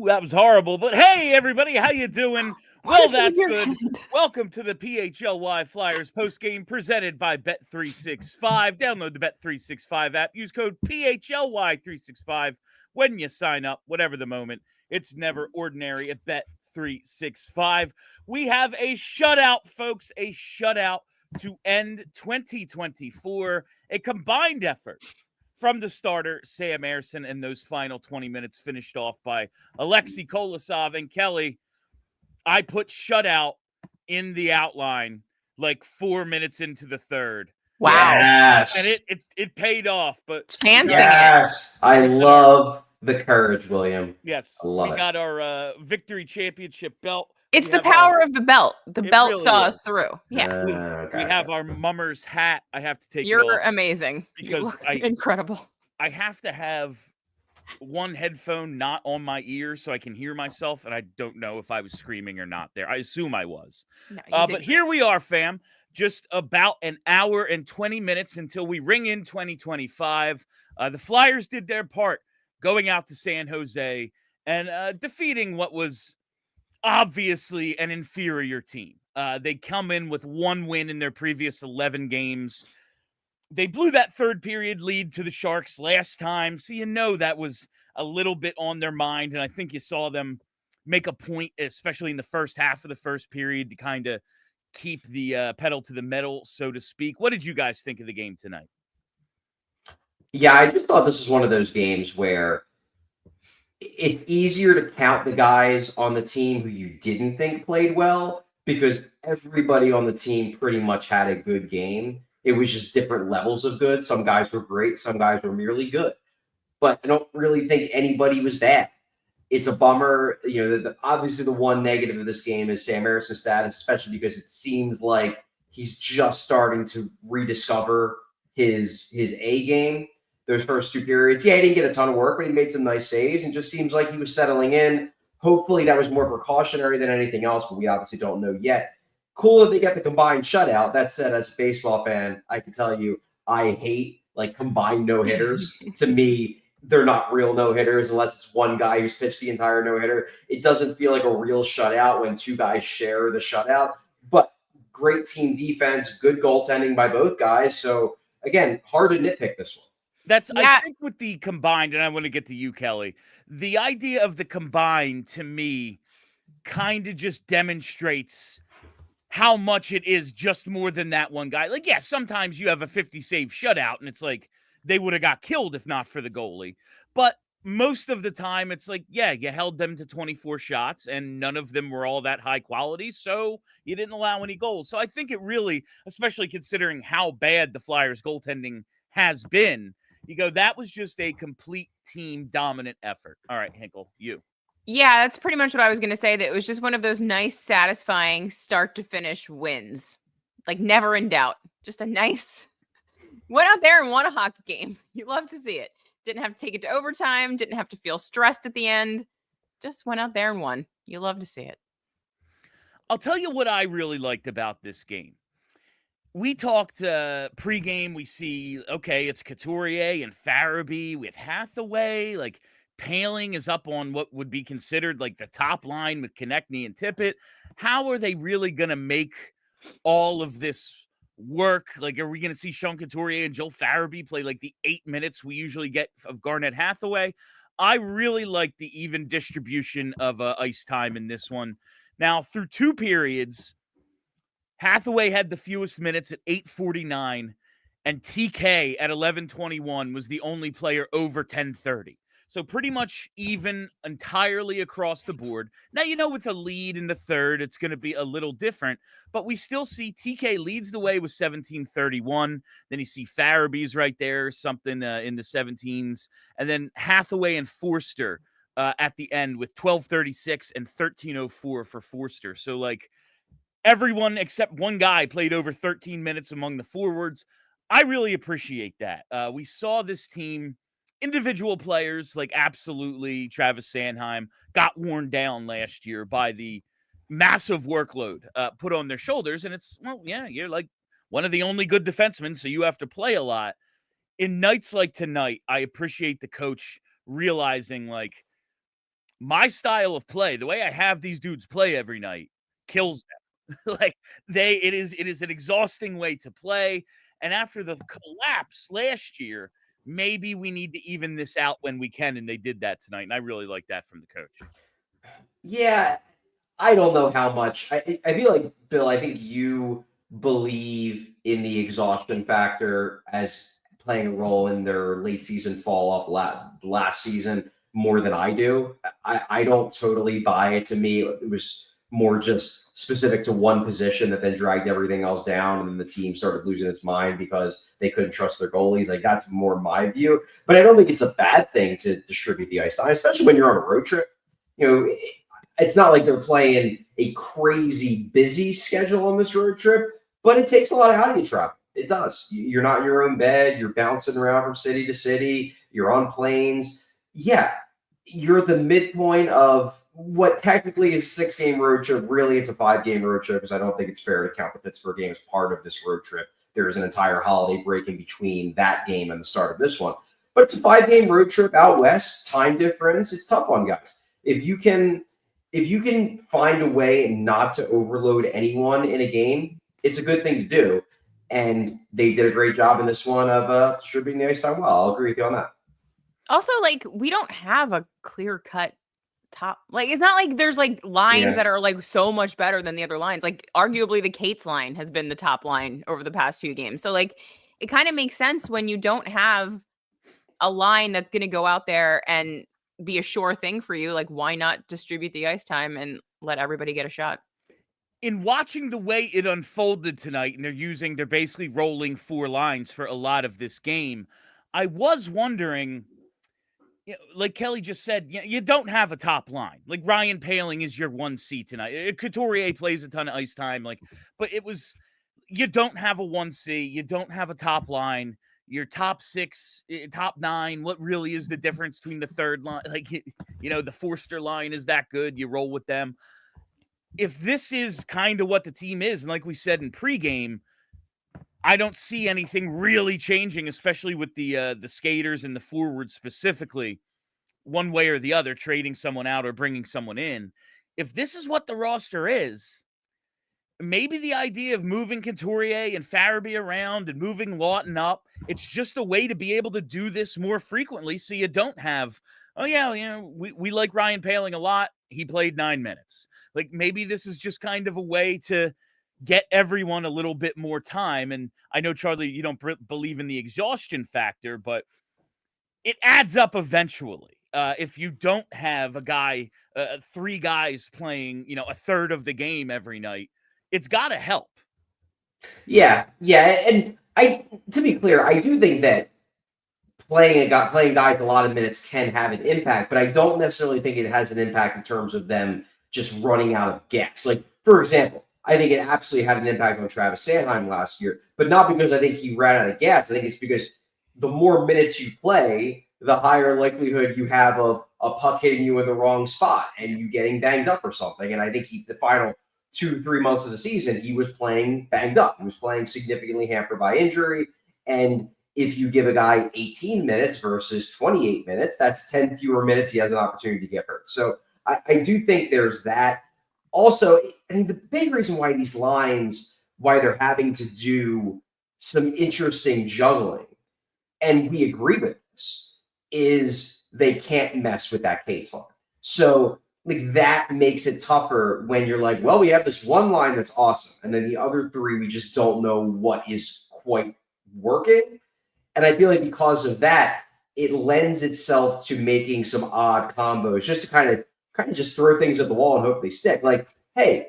That was horrible, but hey, everybody, how you doing? Well, that's good. Welcome to the PHLY Flyers Postgame presented by Bet365. Download the Bet365 app. Use code PHLY365 when you sign up, whatever the moment. It's never ordinary at Bet365. We have a shutout, folks, a shutout to end 2024, a combined effort from the starter, Sam Ersson, and those final 20 minutes finished off by ALLCITY Kolosov. And Kelly, I put shutout in the outline like 4 minutes into the third. Wow. Yes. And it paid off. But yes, I love the courage, William. Yes, we got our victory championship belt. It's the power of the belt. The belt really saw is. us through. Yeah. We have our mummer's hat. I have to take it You're off amazing. because incredible. I have to have one headphone not on my ear so I can hear myself, and I don't know if I was screaming or not there. I assume I was. No, but here we are, fam. Just about an hour and 20 minutes until we ring in 2025. The Flyers did their part going out to San Jose and defeating what was obviously an inferior team. They come in with one win in their previous 11 games. They blew that third period lead to the Sharks last time, so you know that was a little bit on their mind, and I think you saw them make a point, especially in the first half of the first period, to kind of keep the pedal to the metal, so to speak. What did you guys think of the game tonight? Yeah, I just thought this was one of those games where it's easier to count the guys on the team who you didn't think played well because everybody on the team pretty much had a good game. It was just different levels of good. Some guys were great. Some guys were merely good. But I don't really think anybody was bad. It's a bummer. You know, obviously the one negative of this game is Sam Ersson's status, especially because it seems like he's just starting to rediscover his A game. Those first two periods, he didn't get a ton of work, but he made some nice saves and just seems like he was settling in. Hopefully that was more precautionary than anything else, but we obviously don't know yet. Cool that they got the combined shutout. That said, as a baseball fan, I can tell you I hate like combined no-hitters. To me, they're not real no-hitters unless it's one guy who's pitched the entire no-hitter. It doesn't feel like a real shutout when two guys share the shutout. But great team defense, good goaltending by both guys. So, again, hard to nitpick this one. I think with the combined, and I want to get to you, Kelly, the idea of the combined to me kind of just demonstrates how much it is just more than that one guy. Like, yeah, sometimes you have a 50 save shutout and it's like they would have got killed if not for the goalie. But most of the time it's like, yeah, you held them to 24 shots and none of them were all that high quality. So you didn't allow any goals. So I think it really, especially considering how bad the Flyers goaltending has been, you go, that was just a complete team dominant effort. All right, Hinkle, you. Yeah, that's pretty much what I was going to say. That it was just one of those nice, satisfying start to finish wins. Like never in doubt. Just a nice, went out there and won a hockey game. You love to see it. Didn't have to take it to overtime. Didn't have to feel stressed at the end. Just went out there and won. You love to see it. I'll tell you what I really liked about this game. We talked pregame. We see, okay, it's Couturier and Farabee with Hathaway. Like, Paling is up on what would be considered like the top line with Konechny and Tippett. How are they really going to make all of this work? Like, are we going to see Sean Couturier and Joel Farabee play like the 8 minutes we usually get of Garnett Hathaway? I really like the even distribution of ice time in this one. Now, through two periods, Hathaway had the fewest minutes at 8:49, and TK at 11:21 was the only player over 10:30. So pretty much even entirely across the board. Now, with a lead in the third, it's going to be a little different, but we still see TK leads the way with 17-31. Then you see Farabee's right there, something in the 17s. And then Hathaway and Forster at the end with 12-36 and 13-04 for Forster. So, everyone except one guy played over 13 minutes among the forwards. I really appreciate that. We saw this team, individual players, absolutely Travis Sanheim, got worn down last year by the massive workload put on their shoulders. And it's, you're one of the only good defensemen, so you have to play a lot. In nights like tonight, I appreciate the coach realizing, my style of play, the way I have these dudes play every night, kills them. It is an exhausting way to play. And after the collapse last year, maybe we need to even this out when we can, and they did that tonight, and I really like that from the coach. Yeah, I don't know how much. I feel like, Bill, I think you believe in the exhaustion factor as playing a role in their late season fall off last season more than I do. I don't totally buy it. To me, it was more just specific to one position that then dragged everything else down, and then the team started losing its mind because they couldn't trust their goalies. That's more my view. But I don't think it's a bad thing to distribute the ice time, especially when you're on a road trip. It's not like they're playing a crazy busy schedule on this road trip, but it takes a lot out of you travel. It does. You're not in your own bed. You're bouncing around from city to city. You're on planes. Yeah, you're the midpoint of what technically is a 6-game road trip. Really, it's a 5-game road trip because I don't think it's fair to count the Pittsburgh game as part of this road trip. There is an entire holiday break in between that game and the start of this one. But it's a 5-game road trip out west, time difference. It's tough on guys. If you can find a way not to overload anyone in a game, it's a good thing to do. And they did a great job in this one of distributing the ice time well. I'll agree with you on that. Also, we don't have a clear-cut top. It's not like there's lines that are so much better than the other lines. Arguably the Cates line has been the top line over the past few games. So it kind of makes sense when you don't have a line that's going to go out there and be a sure thing for you. Why not distribute the ice time and let everybody get a shot? In watching the way it unfolded tonight, and they're basically rolling 4 lines for a lot of this game, I was wondering, like Kelly just said, you don't have a top line. Ryan Poehling is your 1C tonight. Couturier plays a ton of ice time, but you don't have a 1C. You don't have a top line. Your top 6, top 9. What really is the difference between the third line? The Forster line is that good. You roll with them. If this is kind of what the team is, and like we said in pregame, I don't see anything really changing, especially with the skaters and the forwards specifically, one way or the other, trading someone out or bringing someone in. If this is what the roster is, maybe the idea of moving Couturier and Farabee around and moving Lawton up, it's just a way to be able to do this more frequently so you don't have, we like Ryan Poehling a lot. He played 9 minutes. Maybe this is just kind of a way to get everyone a little bit more time. And I know, Charlie, you don't believe in the exhaustion factor, but it adds up eventually. If you don't have a guy, 3 guys playing, a third of the game every night, it's got to help. Yeah. And to be clear, I do think that playing guys a lot of minutes can have an impact, but I don't necessarily think it has an impact in terms of them just running out of gas. For example, I think it absolutely had an impact on Travis Sanheim last year, but not because I think he ran out of gas. I think it's because the more minutes you play, the higher likelihood you have of a puck hitting you in the wrong spot and you getting banged up or something. And I think the final 2-3 months of the season, he was playing banged up. He was playing significantly hampered by injury. And if you give a guy 18 minutes versus 28 minutes, that's 10 fewer minutes he has an opportunity to get hurt. So I do think there's that. Also, the big reason why these lines, why they're having to do some interesting juggling, and we agree with this, is they can't mess with that Cates line. So that makes it tougher when you're we have this one line that's awesome, and then the other 3, we just don't know what is quite working. And I feel like because of that, it lends itself to making some odd combos just to kind of just throw things at the wall and hope they stick. Like, hey,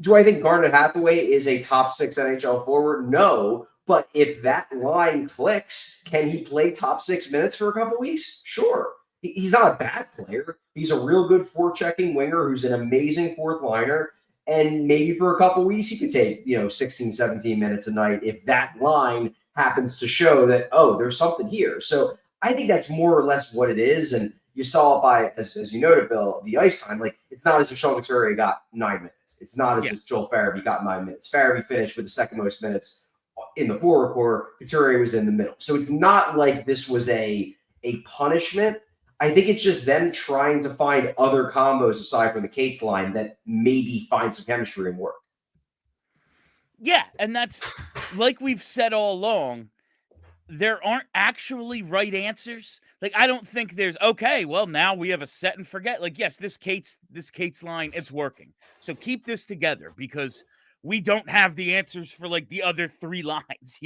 do I think Garnet Hathaway is a top 6 NHL forward? No. But if that line clicks, can he play top 6 minutes for a couple weeks? Sure. He's not a bad player. He's a real good forechecking winger who's an amazing fourth liner. And maybe for a couple weeks, he could take, 16, 17 minutes a night if that line happens to show that, oh, there's something here. So I think that's more or less what it is. And you saw it by, as you noted, Bill, the ice time. Like, it's not as if Sean Couturier got 9 minutes. It's not as if Joel Farabee got 9 minutes. Farabee finished with the second most minutes in the forward core. Couturier was in the middle. So it's not like this was a punishment. I think it's just them trying to find other combos aside from the Cates line that maybe find some chemistry and work. Yeah, and that's, like we've said all along, there aren't actually right answers. Like, I don't think there's, okay, well, now we have a set and forget. Like, yes, this Cates line, it's working. So keep this together because we don't have the answers for, like, the other 3 lines,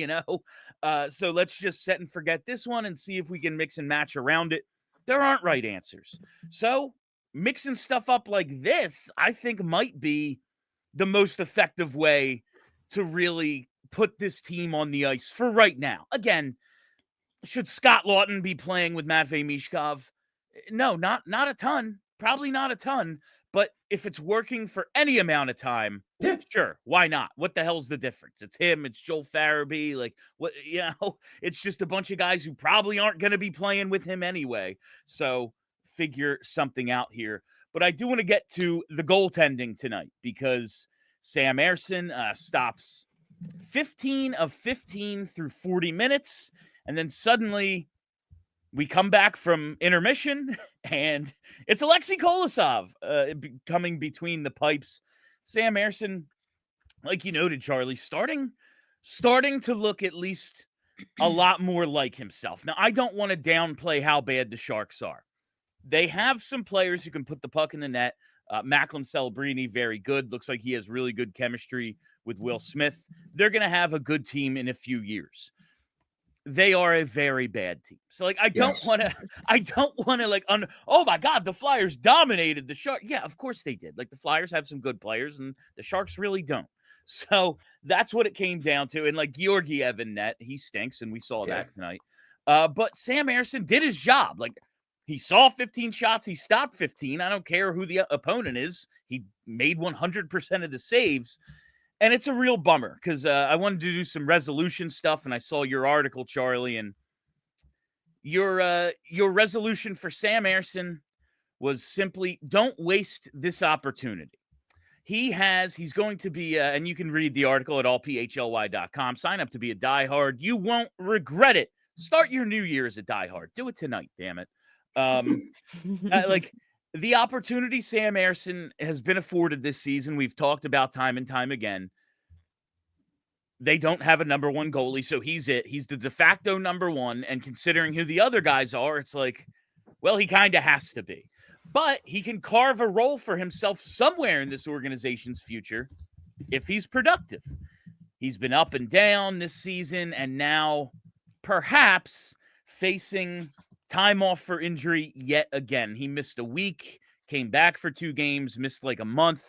So let's just set and forget this one and see if we can mix and match around it. There aren't right answers. So mixing stuff up like this, I think, might be the most effective way to really put this team on the ice for right now. Again, should Scott Lawton be playing with Matvei Michkov? No, not a ton. Probably not a ton. But if it's working for any amount of time, sure, why not? What the hell's the difference? It's him, it's Joel Farabee, like, what, it's just a bunch of guys who probably aren't going to be playing with him anyway. So figure something out here. But I do want to get to the goaltending tonight because Sam Ersson stops 15 of 15 through 40 minutes. And then suddenly we come back from intermission and it's ALLCITY Kolosov coming between the pipes. Sam Ersson, like you noted, Charlie, starting to look at least a lot more like himself. Now, I don't want to downplay how bad the Sharks are. They have some players who can put the puck in the net. Macklin, Celebrini, very good. Looks like he has really good chemistry with Will Smith. They're going to have a good team in a few years. They are a very bad team. So, like, I don't want to like, oh my God, the Flyers dominated the Sharks. Yeah, of course they did. Like, the Flyers have some good players and the Sharks really don't. So that's what it came down to. And like Georgiev in net, he stinks. And we saw that tonight. But Sam Ersson did his job. Like, he saw 15 shots. He stopped 15. I don't care who the opponent is. He made 100% of the saves. And it's a real bummer because I wanted to do some resolution stuff, and I saw your article, Charlie, and your resolution for Sam Ersson was simply don't waste this opportunity. He's going to be, and you can read the article at allphly.com. Sign up to be a diehard. You won't regret it. Start your new year as a diehard. Do it tonight, damn it. Like, the opportunity Sam Ersson has been afforded this season, we've talked about time and time again. They don't have a number 1 goalie, so he's it. He's the de facto number 1, and considering who the other guys are, it's like, well, he kind of has to be. But he can carve a role for himself somewhere in this organization's future if he's productive. He's been up and down this season, and now perhaps facing time off for injury yet again. He missed a week, came back for 2 games, missed like a month,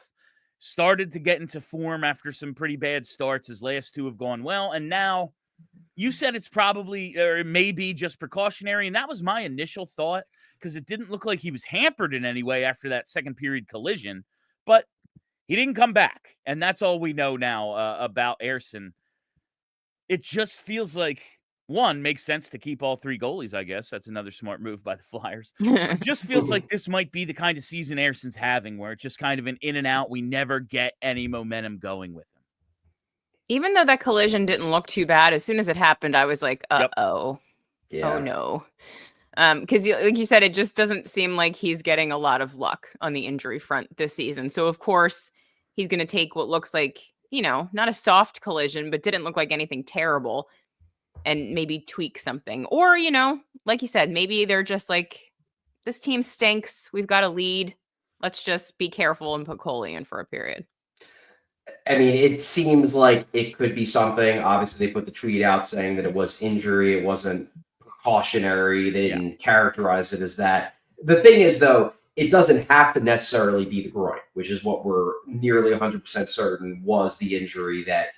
started to get into form after some pretty bad starts. His last 2 have gone well. And now you said it's probably, or it may be just precautionary. And that was my initial thought because it didn't look like he was hampered in any way after that second period collision, but he didn't come back. And that's all we know now about Ersson. It just feels like, one, makes sense to keep all 3 goalies, I guess. That's another smart move by the Flyers. It just feels like this might be the kind of season Ersson's having where it's just kind of an in and out. We never get any momentum going with him. Even though that collision didn't look too bad, as soon as it happened, I was like, uh-oh. Yep. Oh, no. Because like you said, it just doesn't seem like he's getting a lot of luck on the injury front this season. So, of course, he's going to take what looks like, not a soft collision, but didn't look like anything terrible, and maybe tweak something. Or, like you said, maybe they're just like, this team stinks. We've got a lead. Let's just be careful and put Coley in for a period. I mean, it seems like it could be something. Obviously, they put the tweet out saying that it was injury. It wasn't precautionary. They didn't characterize it as that. The thing is, though, it doesn't have to necessarily be the groin, which is what we're nearly 100% certain was the injury that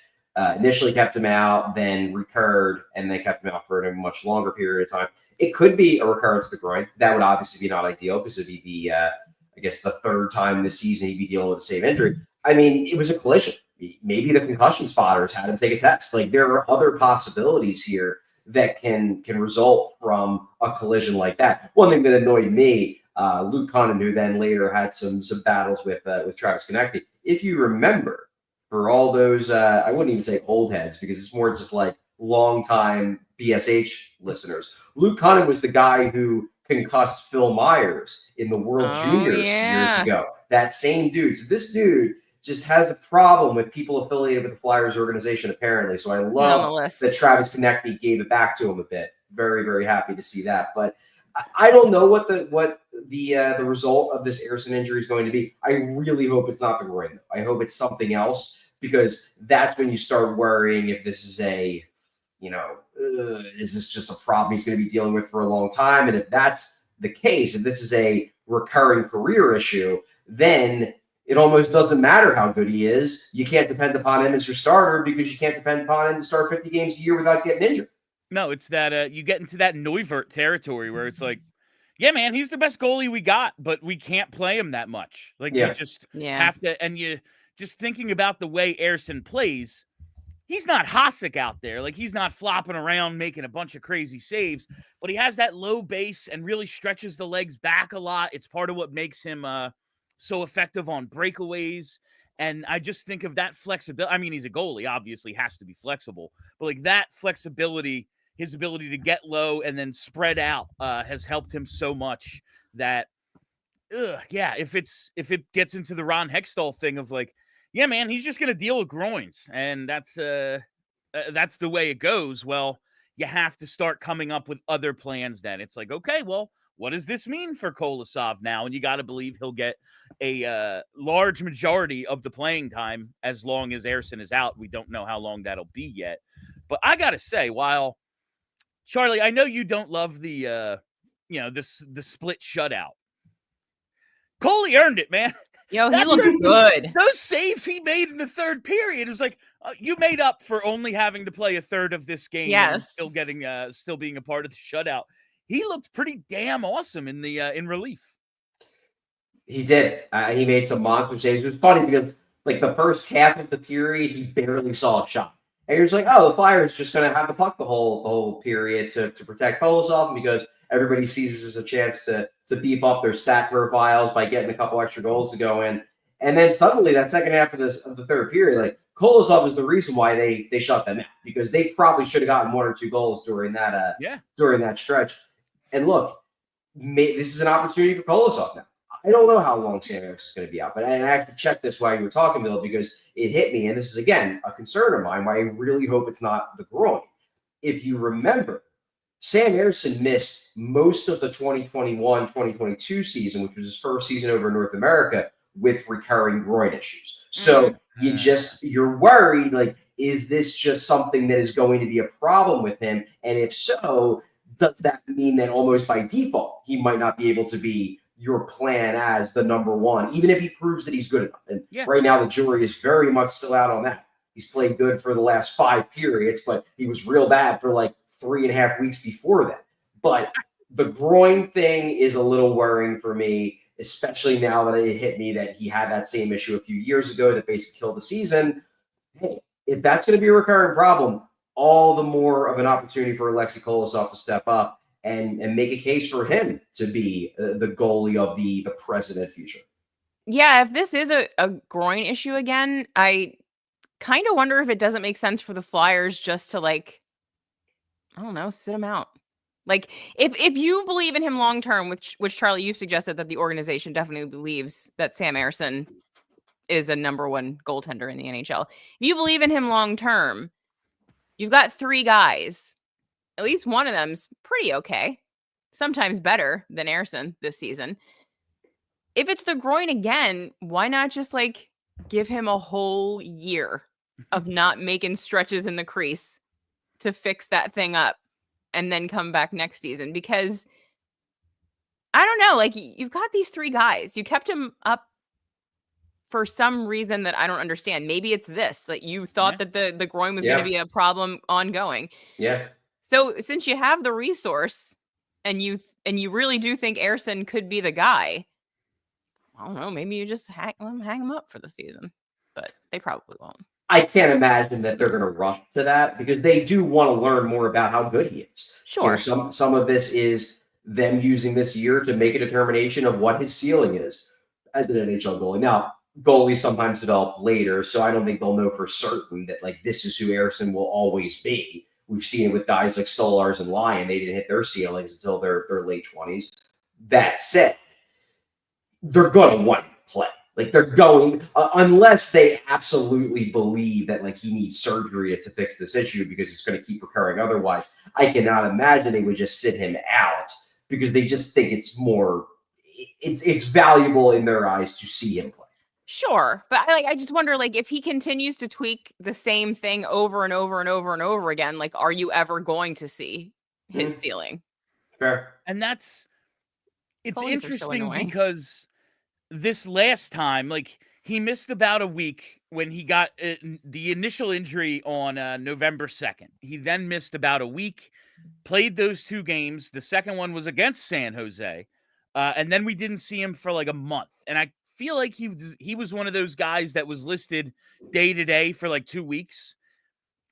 initially kept him out, then recurred, and then kept him out for a much longer period of time. It could be a recurrence of the groin. That would obviously be not ideal because it'd be the, I guess, the third time this season he'd be dealing with the same injury. I mean, it was a collision. Maybe the concussion spotters had him take a test. Like, there are other possibilities here that can result from a collision like that. One thing that annoyed me, Luke Cunningham, who then later had some battles with Travis Konecny. If you remember, for all those, I wouldn't even say old heads because it's more just like longtime BSH listeners. Luke Cunningham was the guy who concussed Phil Myers in the World Juniors years ago. That same dude. So this dude just has a problem with people affiliated with the Flyers organization, apparently. So I love that Travis Konecny gave it back to him a bit. Very, very happy to see that. But I don't know what the result of this Ersson injury is going to be. I really hope it's not the groin. I hope it's something else, because that's when you start worrying if this is is this just a problem he's going to be dealing with for a long time? And if that's the case, if this is a recurring career issue, then it almost doesn't matter how good he is. You can't depend upon him as your starter because you can't depend upon him to start 50 games a year without getting injured. No, it's that you get into that Neuvert territory where it's like, yeah, man, he's the best goalie we got, but we can't play him that much. Like, we just have to. And you just thinking about the way Ersson plays, he's not Hasek out there. Like, he's not flopping around making a bunch of crazy saves, but he has that low base and really stretches the legs back a lot. It's part of what makes him so effective on breakaways. And I just think of that flexibility. I mean, he's a goalie, obviously has to be flexible, but like that flexibility, his ability to get low and then spread out has helped him so much that, if it gets into the Ron Hextall thing of like, yeah, man, he's just going to deal with groins, and that's the way it goes. Well, you have to start coming up with other plans then. It's like, okay, well, what does this mean for Kolosov now? And you got to believe he'll get a large majority of the playing time as long as Ersson is out. We don't know how long that'll be yet. But I got to say, while, Charlie, I know you don't love the split shutout, Coley earned it, man. Yo, he looked good. Those saves he made in the third period, it was like, you made up for only having to play a third of this game. Yes. And still being a part of the shutout. He looked pretty damn awesome in relief. He did. He made some monster saves. It was funny because, like, the first half of the period, he barely saw a shot. And you're just like, oh, the Flyers just going to have the puck the whole period to protect Kolosov, because everybody sees this as a chance to beef up their stat profiles by getting a couple extra goals to go in. And then suddenly, that second half of the third period, like, Kolosov is the reason why they shut them out, because they probably should have gotten 1 or 2 goals during that stretch. And look, this is an opportunity for Kolosov now. I don't know how long Sam Ersson is going to be out, but I actually checked this while you were talking, Bill, because it hit me, and this is, again, a concern of mine, why I really hope it's not the groin. If you remember, Sam Ersson missed most of the 2021-2022 season, which was his first season over in North America, with recurring groin issues. So you're worried, like, is this just something that is going to be a problem with him? And if so, does that mean that almost by default, he might not be able to be your plan as the number one, even if he proves that he's good enough? And right now, the jury is very much still out on that. He's played good for the last 5 periods, but he was real bad for like 3.5 weeks before that. But the groin thing is a little worrying for me, especially now that it hit me that he had that same issue a few years ago that basically killed the season. Hey, if that's going to be a recurring problem, all the more of an opportunity for Alexei Kolosov to step up and make a case for him to be the goalie of the present future. Yeah, if this is a groin issue again, I kind of wonder if it doesn't make sense for the Flyers just to, like, I don't know, sit him out. Like, if you believe in him long term, which Charlie, you've suggested that the organization definitely believes that Sam Ersson is a number 1 goaltender in the NHL. If you believe in him long term, you've got 3 guys. At least one of them's pretty okay. Sometimes better than Ersson this season. If it's the groin again, why not just, like, give him a whole year of not making stretches in the crease to fix that thing up? and then come back next season, because I don't know, like, you've got these 3 guys. You kept him up for some reason that I don't understand. Maybe it's this, that you thought that the groin was going to be a problem ongoing. Yeah. So since you have the resource and you really do think Ersson could be the guy, I don't know, maybe you just hang him up for the season, but they probably won't. I can't imagine that they're going to rush to that, because they do want to learn more about how good he is. Sure. You know, some of this is them using this year to make a determination of what his ceiling is as an NHL goalie. Now, goalies sometimes develop later, so I don't think they'll know for certain that, like, this is who Ersson will always be. We've seen it with guys like Stolarz and Lyon. They didn't hit their ceilings until their late 20s. That said, they're going to want to play. Like, they're going, unless they absolutely believe that, like, he needs surgery to fix this issue because it's going to keep recurring otherwise, I cannot imagine they would just sit him out, because they just think it's more, it's valuable in their eyes to see him play. Sure, but I just wonder, like, if he continues to tweak the same thing over and over and over and over again, like, are you ever going to see his ceiling? Fair. And it's Goalies interesting because this last time, like, he missed about a week when he got the initial injury on November 2nd. He then missed about a week, played those 2 games. The second one was against San Jose. And then we didn't see him for like a month. And I feel like he was one of those guys that was listed day to day for like 2 weeks.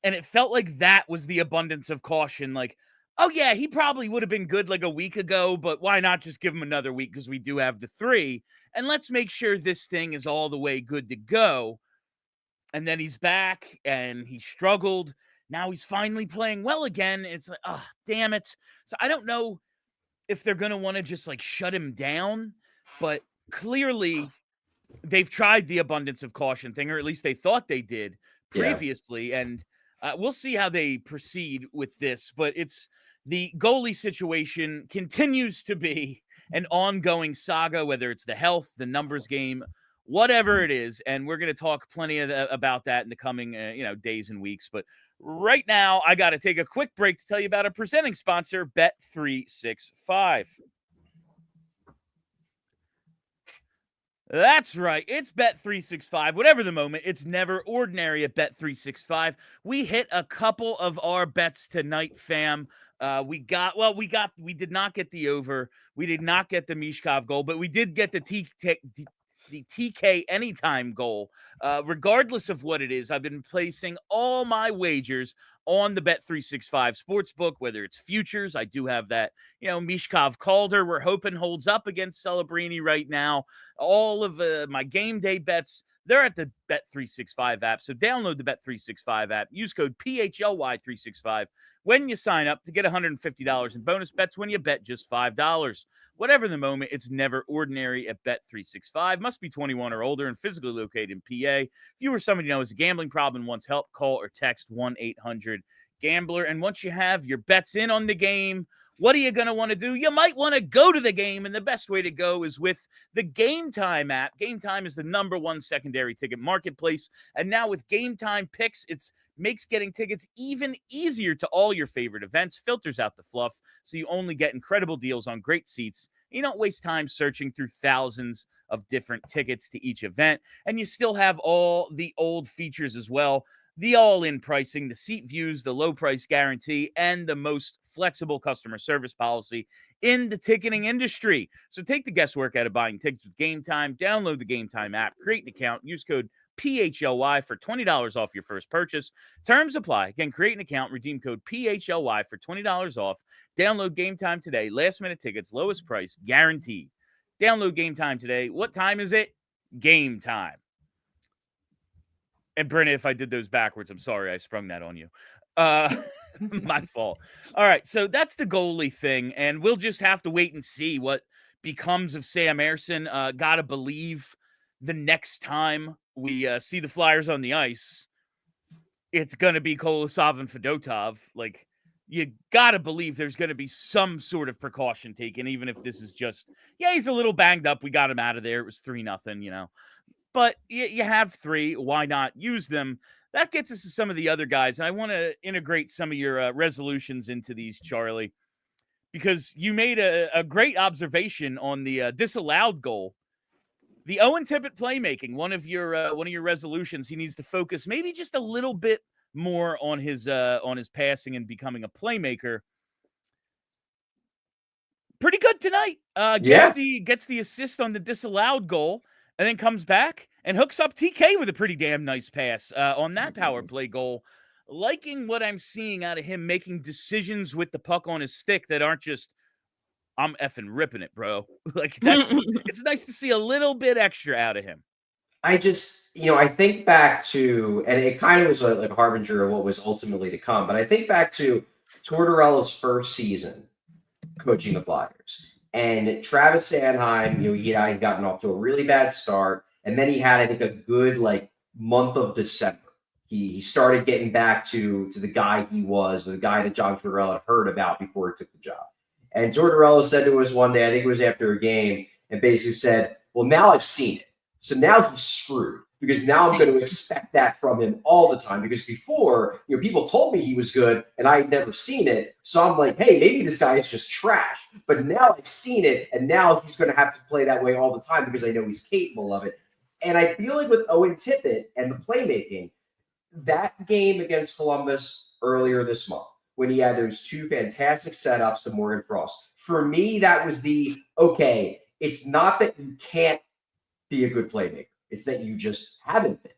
And it felt like that was the abundance of caution. Like, oh yeah, he probably would have been good like a week ago, but why not just give him another week, because we do have the 3, and let's make sure this thing is all the way good to go. And then he's back and he struggled. Now he's finally playing well again. It's like, oh, damn it. So I don't know if they're going to want to just like shut him down, but clearly they've tried the abundance of caution thing, or at least they thought they did previously. Yeah. And we'll see how they proceed with this, but it's the goalie situation continues to be an ongoing saga, whether it's the health, the numbers game, whatever it is. And we're going to talk plenty about that in the coming, days and weeks. But right now, I got to take a quick break to tell you about a presenting sponsor, Bet365. That's right. It's Bet365. Whatever the moment, it's never ordinary at Bet365. We hit a couple of our bets tonight, fam. We did not get the over. We did not get the Michkov goal, but we did get the TK anytime goal. Regardless of what it is, I've been placing all my wagers on the Bet365 sportsbook, whether it's futures. I do have that, Michkov Calder we're hoping holds up against Celebrini right now. All of my game day bets, they're at the Bet365 app. So download the Bet365 app. Use code PHLY365 when you sign up to get $150 in bonus bets when you bet just $5. Whatever the moment, it's never ordinary at Bet365. Must be 21 or older and physically located in PA. If you or somebody you know has a gambling problem and wants help, call or text 1-800-GAMBLER. And once you have your bets in on the game, what are you going to want to do? You might want to go to the game, and the best way to go is with the Game Time app. Game Time is the #1 secondary ticket marketplace, and now with Game Time picks, it makes getting tickets even easier to all your favorite events, filters out the fluff, so you only get incredible deals on great seats. You don't waste time searching through thousands of different tickets to each event, and you still have all the old features as well. The all-in pricing, the seat views, the low price guarantee, and the most flexible customer service policy in the ticketing industry. So take the guesswork out of buying tickets with Game Time. Download the Game Time app, create an account, use code PHLY for $20 off your first purchase. Terms apply. Again, create an account, redeem code PHLY for $20 off. Download Game Time today. Last minute tickets, lowest price, guaranteed. Download Game Time today. What time is it? Game time. And Brenna, if I did those backwards, I'm sorry. I sprung that on you. My fault. All right. So that's the goalie thing. And we'll just have to wait and see what becomes of Sam Ersson. Got to believe the next time we see the Flyers on the ice, it's going to be Kolosov and Fedotov. Like, you got to believe there's going to be some sort of precaution taken, even if this is just, he's a little banged up. We got him out of there. It was 3-0, but you have 3. Why not use them? That gets us to some of the other guys. And I want to integrate some of your resolutions into these, Charlie, because you made a great observation on the disallowed goal. The Owen Tippett playmaking, one of your resolutions, he needs to focus maybe just a little bit more on his passing and becoming a playmaker. Pretty good tonight. Gets the assist on the disallowed goal, and then comes back and hooks up TK with a pretty damn nice pass on that power play goal. Liking what I'm seeing out of him making decisions with the puck on his stick that aren't just, I'm effing ripping it, bro. Like, it's nice to see a little bit extra out of him. I just, I think back to, and it kind of was like a harbinger of what was ultimately to come, but I think back to Tortorella's first season coaching the Flyers. And Travis Sanheim, he had gotten off to a really bad start. And then he had, I think, a good month of December. He started getting back to the guy he was, the guy that John Tortorella had heard about before he took the job. And Tortorella said to us one day, I think it was after a game, and basically said, well, now I've seen it. So now he's screwed, because now I'm going to expect that from him all the time. Because before, people told me he was good and I had never seen it. So I'm like, hey, maybe this guy is just trash. But now I've seen it, and now he's going to have to play that way all the time because I know he's capable of it. And I feel like with Owen Tippett and the playmaking, that game against Columbus earlier this month, when he had those 2 fantastic setups to Morgan Frost, for me, that was okay, it's not that you can't be a good playmaker. It's that you just haven't been.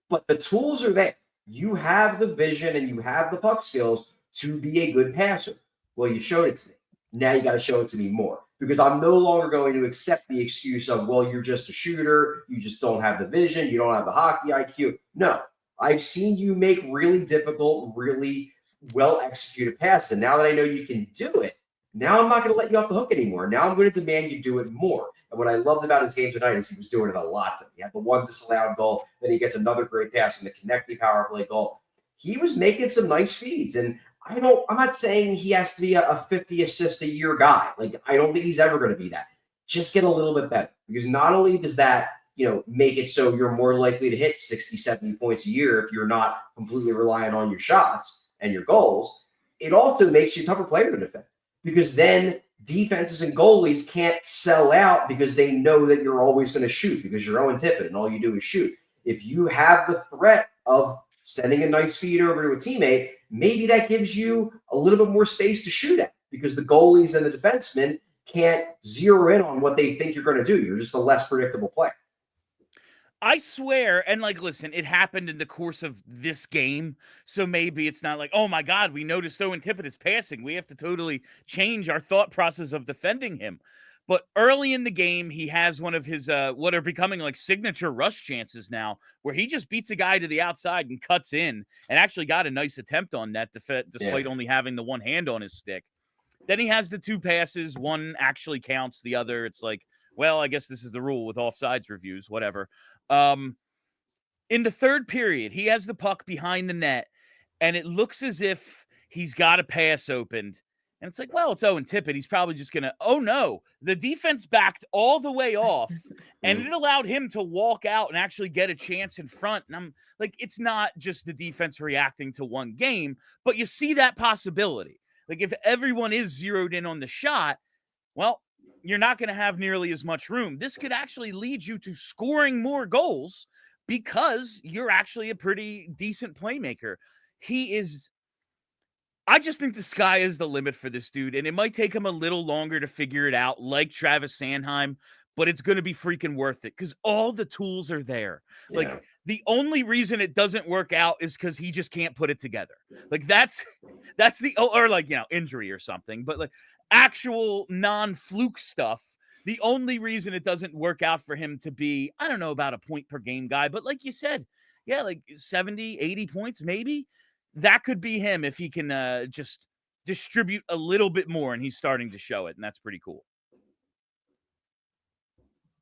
But the tools are there. You have the vision and you have the puck skills to be a good passer. Well, you showed it to me. Now you got to show it to me more, because I'm no longer going to accept the excuse of, well, you're just a shooter. You just don't have the vision. You don't have the hockey IQ. No, I've seen you make really difficult, really well-executed passes. And now that I know you can do it, now I'm not going to let you off the hook anymore. Now I'm going to demand you do it more. And what I loved about his game tonight is he was doing it a lot. He had the one disallowed goal, then he gets another great pass in the connecting power play goal. He was making some nice feeds. And I'm not saying he has to be a 50 assist a year guy. I don't think he's ever going to be that. Just get a little bit better, because not only does that, make it so you're more likely to hit 60, 70 points a year if you're not completely relying on your shots and your goals, it also makes you a tougher player to defend, because then defenses and goalies can't sell out because they know that you're always going to shoot, because you're Owen Tippett and all you do is shoot. If you have the threat of sending a nice feed over to a teammate, maybe that gives you a little bit more space to shoot at, because the goalies and the defensemen can't zero in on what they think you're going to do. You're just a less predictable player. I swear, and listen, it happened in the course of this game, so maybe it's not like, oh my God, we noticed Owen Tippett is passing. We have to totally change our thought process of defending him. But early in the game, he has one of his what are becoming signature rush chances now, where he just beats a guy to the outside and cuts in, and actually got a nice attempt on that despite only having the one hand on his stick. Then he has the 2 passes. One actually counts. The other, it's well, I guess this is the rule with offsides reviews, whatever. In the third period, he has the puck behind the net, and it looks as if he's got a pass opened. And it's well, it's Owen Tippett. He's probably just going to, oh no, the defense backed all the way off, and it allowed him to walk out and actually get a chance in front. And I'm it's not just the defense reacting to one game, but you see that possibility. If everyone is zeroed in on the shot, well, you're not going to have nearly as much room. This could actually lead you to scoring more goals because you're actually a pretty decent playmaker. I just think the sky is the limit for this dude, and it might take him a little longer to figure it out, like Travis Sanheim, but it's going to be freaking worth it because all the tools are there. Yeah. The only reason it doesn't work out is because he just can't put it together. That's the, injury or something, but actual non-fluke stuff. The only reason it doesn't work out for him to be, I don't know about a point per game guy, but like you said, 70, 80 points, maybe that could be him if he can just distribute a little bit more, and he's starting to show it. And that's pretty cool.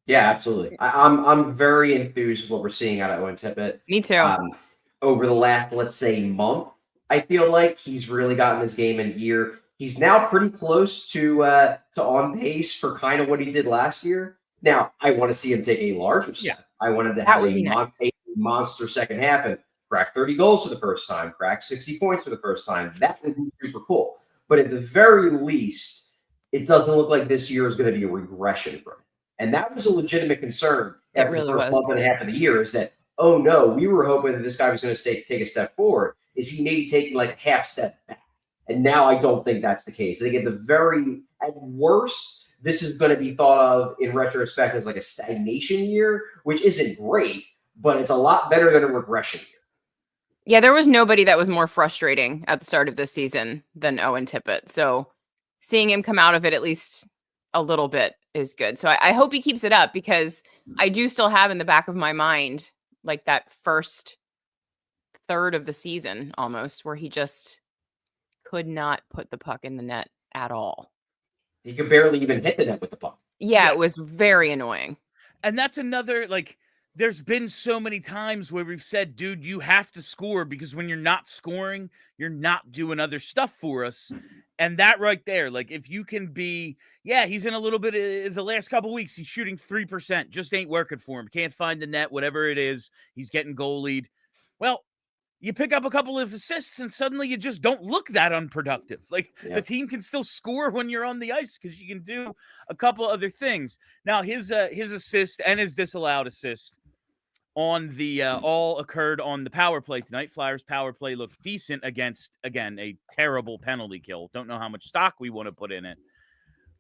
Yeah, absolutely. I'm very enthused with what we're seeing out of Owen Tippett. Me too. Over the last, let's say, month, I feel like he's really gotten his game in gear. He's now pretty close to on pace for kind of what he did last year. Now, I want to see him take a larger step. I wanted to That have would a be nice. monster second half and crack 30 goals for the first time, crack 60 points for the first time. That would be super cool. But at the very least, it doesn't look like this year is going to be a regression from it. And that was a legitimate concern after really the first was. month and a half of the year, is that, oh no, we were hoping that this guy was going to take a step forward. Is he maybe taking like a half step back? And now I don't think that's the case. I think at worst, this is going to be thought of in retrospect as like a stagnation year, which isn't great, but it's a lot better than a regression year. Yeah, there was nobody that was more frustrating at the start of this season than Owen Tippett. So seeing him come out of it at least a little bit is good. So I hope he keeps it up, because I do still have in the back of my mind like that first third of the season almost, where he just could not put the puck in the net at all. He could barely even hit the net with the puck. Yeah, it was very annoying. And that's another, like, there's been so many times where we've said, dude, you have to score, because when you're not scoring, you're not doing other stuff for us. And that right there, like, if you can be, yeah, he's in a little bit of the last couple of weeks, he's shooting 3%, just ain't working for him. Can't find the net, whatever it is. He's getting goalied. Well, you pick up a couple of assists and suddenly you just don't look that unproductive. Like, the team can still score when you're on the ice because you can do a couple other things. Now, his assist and his disallowed assist on the all occurred on the power play tonight. Flyers power play looked decent against, again, a terrible penalty kill. Don't know how much stock we want to put in it.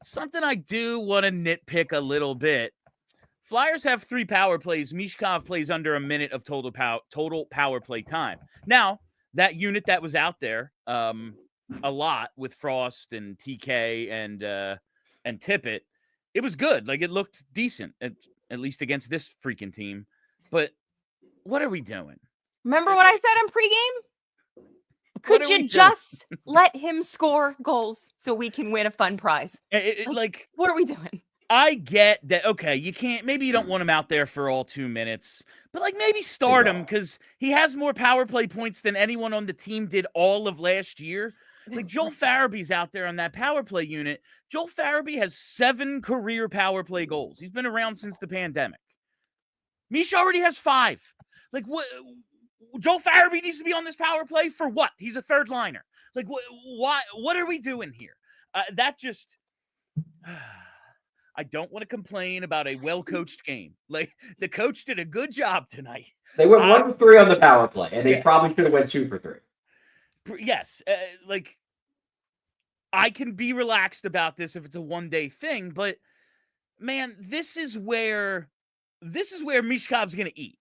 Something I do want to nitpick a little bit. Flyers have 3 power plays. Michkov plays under a minute of total power play time. Now, that unit that was out there a lot with Frost and TK and Tippett, it was good. Like, it looked decent, at least against this freaking team. But what are we doing? Remember what I said in pregame? Could you just let him score goals so we can win a fun prize? Like, what are we doing? I get that, okay, you can't, maybe you don't want him out there for all 2 minutes, but like maybe start him, because he has more power play points than anyone on the team did all of last year. Like, Joel Farabee's out there on that power play unit. Joel Farabee has 7 career power play goals. He's been around since the pandemic. Misha already has 5. Like, what? Joel Farabee needs to be on this power play for what? He's a third liner. Like, why? What are we doing here? That just... I don't want to complain about a well-coached game. Like, the coach did a good job tonight. They went 1 for 3 on the power play, and they probably should have went 2 for 3. Yes. Like, I can be relaxed about this if it's a one-day thing, but man, this is where Michkov's going to eat.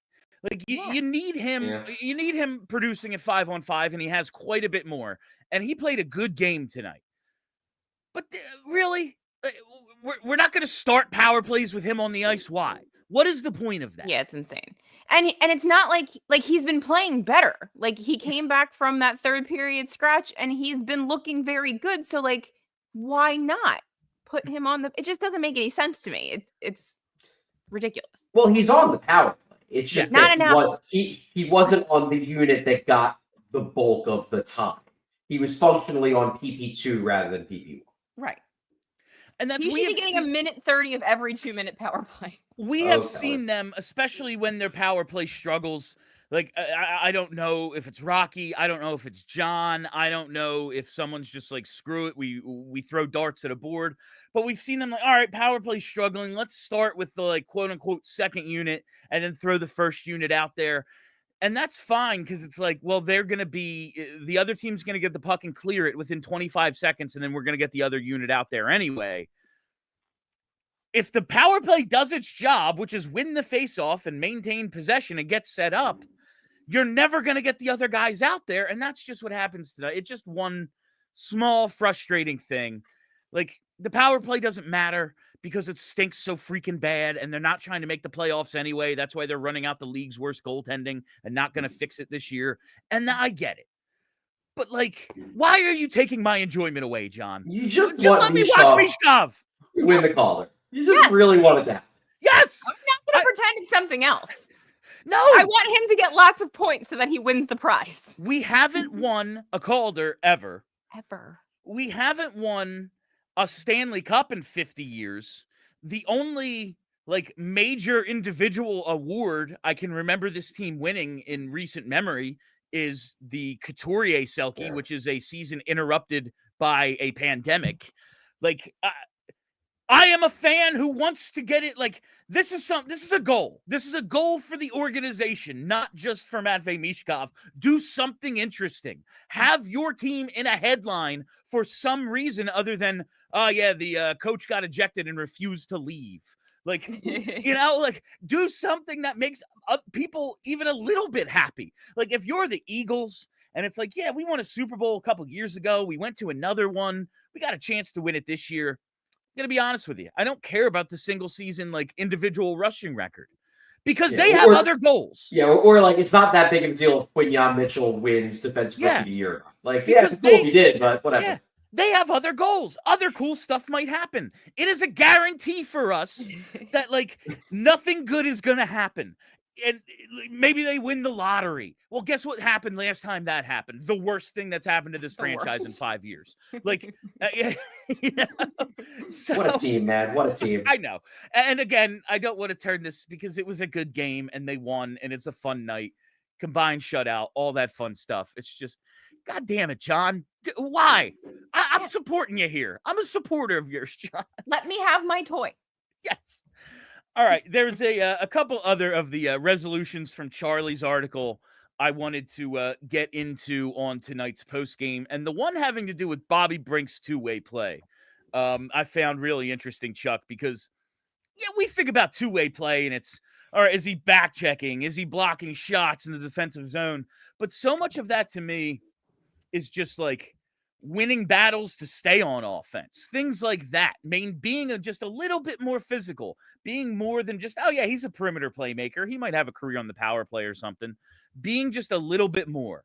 Like, you need him. Yeah. You need him producing at 5-on-5, and he has quite a bit more. And he played a good game tonight. But really, we're not going to start power plays with him on the ice. Why? What is the point of that? Yeah, it's insane. And it's not like he's been playing better. Like, he came back from that third period scratch, and he's been looking very good. So, like, why not put him on the? It just doesn't make any sense to me. It's ridiculous. Well, he's on the power play. It's just not enough. He wasn't on the unit that got the bulk of the time. He was functionally on PP2 rather than PP1. Right. And that's he should be getting a minute 30 of every 2-minute power play. We have seen them, especially when their power play struggles. Like, I don't know if it's Rocky. I don't know if it's John. I don't know if someone's just like, screw it. We throw darts at a board. But we've seen them like, all right, power play struggling. Let's start with the, like, quote unquote second unit and then throw the first unit out there. And that's fine, because it's like, well, they're going to be, the other team's going to get the puck and clear it within 25 seconds, and then we're going to get the other unit out there anyway. If the power play does its job, which is win the faceoff and maintain possession and get set up, you're never going to get the other guys out there, and that's just what happens tonight. It's just one small frustrating thing. Like, the power play doesn't matter because it stinks so freaking bad, and they're not trying to make the playoffs anyway. That's why they're running out the league's worst goaltending and not going to fix it this year. And I get it. But, like, why are you taking my enjoyment away, John? You just let me watch Michkov win the Calder. You just really wanted to happen. Yes! I'm not going to pretend it's something else. No! I want him to get lots of points so that he wins the prize. We haven't won a Calder ever. Ever. We haven't won a Stanley Cup in 50 years. The only like major individual award I can remember this team winning in recent memory is the Couturier Selke, which is a season interrupted by a pandemic. Like, I am a fan who wants to get it. Like, this is a goal. This is a goal for the organization, not just for Matvei Michkov. Do something interesting. Have your team in a headline for some reason other than, the coach got ejected and refused to leave. Like, like, do something that makes people even a little bit happy. Like, if you're the Eagles and it's like, yeah, we won a Super Bowl a couple years ago. We went to another one. We got a chance to win it this year. I'm going to be honest with you. I don't care about the single season, like, individual rushing record because they have other goals. Yeah, or like, it's not that big of a deal if Quinyon Mitchell wins Defensive Rookie of the Year. Like, it's cool if he did, but whatever. Yeah, they have other goals. Other cool stuff might happen. It is a guarantee for us that, like, nothing good is going to happen. And maybe they win the lottery. Well, guess what happened last time that happened? The worst thing that's happened to this franchise in 5 years. Like, So, what a team, man. What a team. I know. And again, I don't want to turn this because it was a good game and they won and it's a fun night. Combined shutout, all that fun stuff. It's just, God damn it, John. Why? I'm supporting you here. I'm a supporter of yours, John. Let me have my toy. Yes. All right, there's a couple other of the resolutions from Charlie's article I wanted to get into on tonight's postgame, and the one having to do with Bobby Brink's two-way play. I found really interesting, Chuck, because we think about two-way play, and it's, all right, is he back-checking? Is he blocking shots in the defensive zone? But so much of that to me is just like winning battles to stay on offense, things like that. Being just a little bit more physical, being more than just, he's a perimeter playmaker. He might have a career on the power play or something. Being just a little bit more.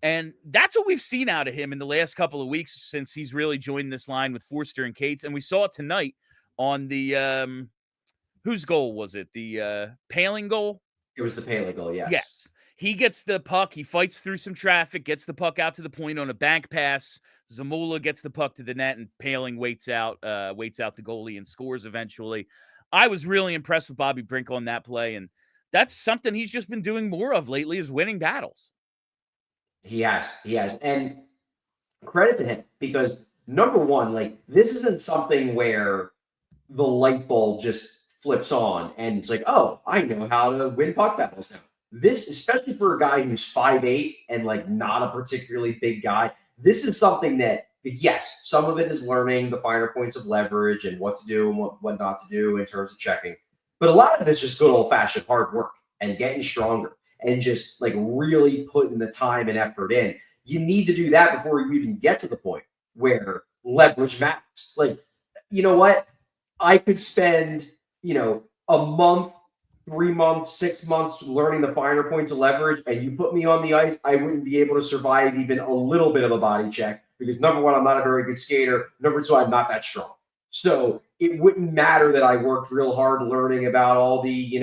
And that's what we've seen out of him in the last couple of weeks since he's really joined this line with Forster and Cates. And we saw it tonight on the, whose goal was it? The Paling goal? It was the Paling goal, yes. Yes. He gets the puck. He fights through some traffic, gets the puck out to the point on a bank pass. Zamula gets the puck to the net, and Paling waits out the goalie and scores eventually. I was really impressed with Bobby Brink on that play, and that's something he's just been doing more of lately is winning battles. He has. And credit to him because, number one, like, this isn't something where the light bulb just flips on and it's like, oh, I know how to win puck battles now. This, especially for a guy who's 5'8" and like not a particularly big guy, this is something that, yes, some of it is learning the finer points of leverage and what to do and what not to do in terms of checking. But a lot of it's just good old-fashioned hard work and getting stronger and just like really putting the time and effort in. You need to do that before you even get to the point where leverage matters. Like, you know what? I could spend, a month, 3 months, 6 months learning the finer points of leverage, and you put me on the ice, I wouldn't be able to survive even a little bit of a body check because, number one, I'm not a very good skater. Number two, I'm not that strong. So it wouldn't matter that I worked real hard learning about all the,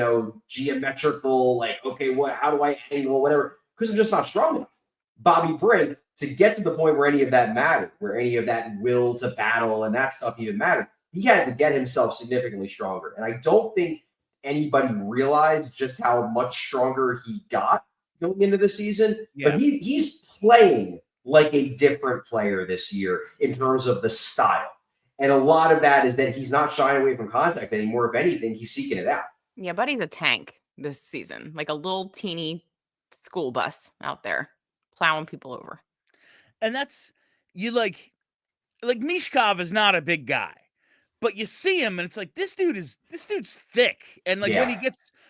geometrical, like, okay, how do I angle, whatever, because I'm just not strong enough. Bobby Brink, to get to the point where any of that mattered, where any of that will to battle and that stuff even mattered, he had to get himself significantly stronger. And I don't think anybody realized just how much stronger he got going into the season. Yeah. But he's playing like a different player this year in terms of the style. And a lot of that is that he's not shying away from contact anymore. If anything, he's seeking it out. Yeah, Buddy's a tank this season, like a little teeny school bus out there plowing people over. And that's, like Michkov is not a big guy. But you see him, and it's like this dude's thick, and like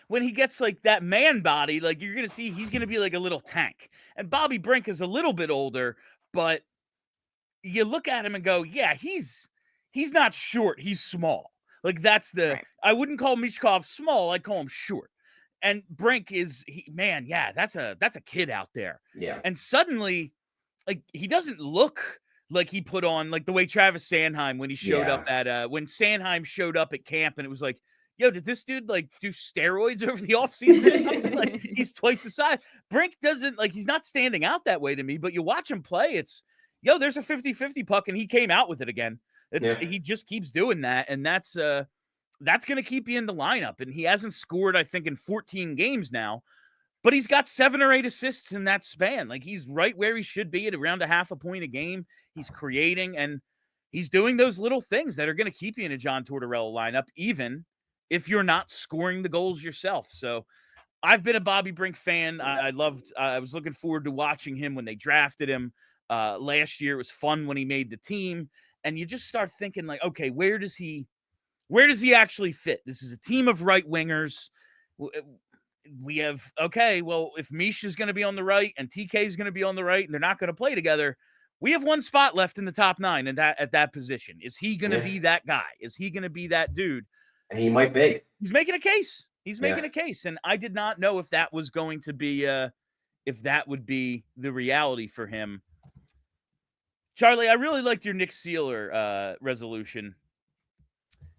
when he gets like that man body, like you're gonna see he's gonna be like a little tank. And Bobby Brink is a little bit older, but you look at him and go, yeah, he's not short, he's small. Like that's right. I wouldn't call Michkov small, I'd call him short. And Brink is that's a kid out there. Yeah. And suddenly, like he doesn't look like he put on, like the way Travis Sanheim when he showed up at when Sanheim showed up at camp, and it was like, yo, did this dude like do steroids over the offseason or something? Like he's twice the size. Brink doesn't, like, he's not standing out that way to me, but you watch him play, it's, there's a 50-50 puck and he came out with it again. He just keeps doing that, and that's that's going to keep you in the lineup. And he hasn't scored, I think, in 14 games now, but he's got 7 or 8 assists in that span. Like, he's right where he should be at around a half a point a game. He's creating, and he's doing those little things that are going to keep you in a John Tortorella lineup, even if you're not scoring the goals yourself. So I've been a Bobby Brink fan. I was looking forward to watching him when they drafted him. Last year, it was fun when he made the team. And you just start thinking, like, okay, where does he actually fit? This is a team of right wingers. We have, okay, well, if Mish is going to be on the right and TK is going to be on the right and they're not going to play together, we have one spot left in the top 9 at that position. Is he going to be that guy? Is he going to be that dude? And he might be. He's making a case. He's making a case. And I did not know if that was going to be, if that would be the reality for him. Charlie, I really liked your Nick Seeler resolution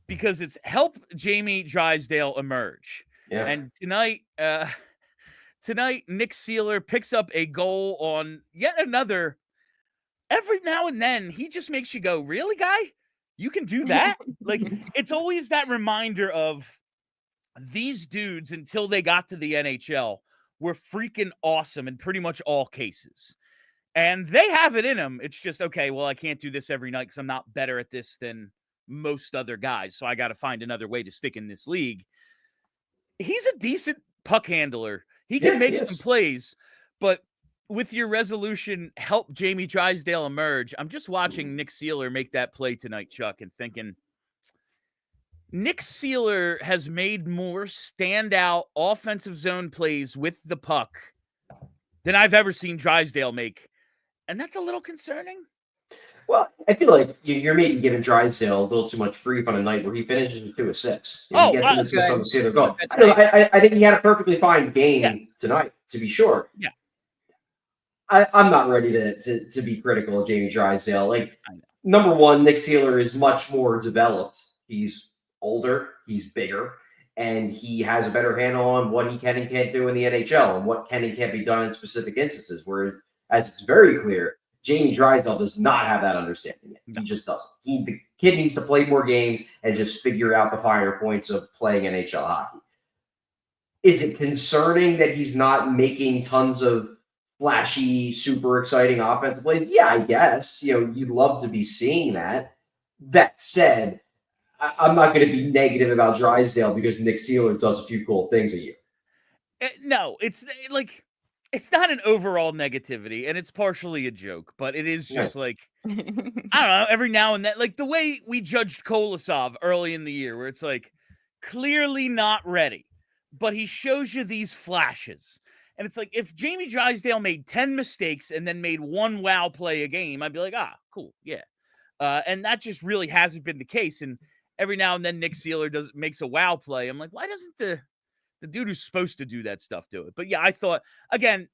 because it's help Jamie Drysdale emerge. Yeah. And tonight, Nick Seeler picks up a goal on yet another. Every now and then, he just makes you go, really, guy? You can do that? Like, it's always that reminder of these dudes until they got to the NHL were freaking awesome in pretty much all cases. And they have it in them. It's just, okay, well, I can't do this every night because I'm not better at this than most other guys. So I got to find another way to stick in this league. He's a decent puck handler. He can make some plays, but with your resolution, help Jamie Drysdale emerge. I'm just watching Nick Seeler make that play tonight, Chuck, and thinking Nick Seeler has made more standout offensive zone plays with the puck than I've ever seen Drysdale make. And that's a little concerning. Well, I feel like you're maybe giving Drysdale a little too much grief on a night where he finishes with 2 assists. Oh, he gets an assist on the Seeler goal. I think he had a perfectly fine game tonight, to be sure. Yeah. I'm not ready to be critical of Jamie Drysdale. Like, number one, Nick Seeler is much more developed. He's older, he's bigger, and he has a better handle on what he can and can't do in the NHL and what can and can't be done in specific instances. Whereas it's very clear, Jamie Drysdale does not have that understanding yet. He just doesn't. The kid needs to play more games and just figure out the finer points of playing NHL hockey. Is it concerning that he's not making tons of flashy, super exciting offensive plays? Yeah, I guess. You'd love to be seeing that. That said, I'm not going to be negative about Drysdale because Nick Seeler does a few cool things a year. No, it's like, it's not an overall negativity, and it's partially a joke, but it is just like, I don't know, every now and then, like the way we judged Kolosov early in the year, where it's like, clearly not ready, but he shows you these flashes. And it's like, if Jamie Drysdale made 10 mistakes and then made 1 wow play a game, I'd be like, cool, yeah. And that just really hasn't been the case. And every now and then Nick Seeler makes a wow play. I'm like, why doesn't the dude who's supposed to do that stuff do it? But yeah, I thought, again,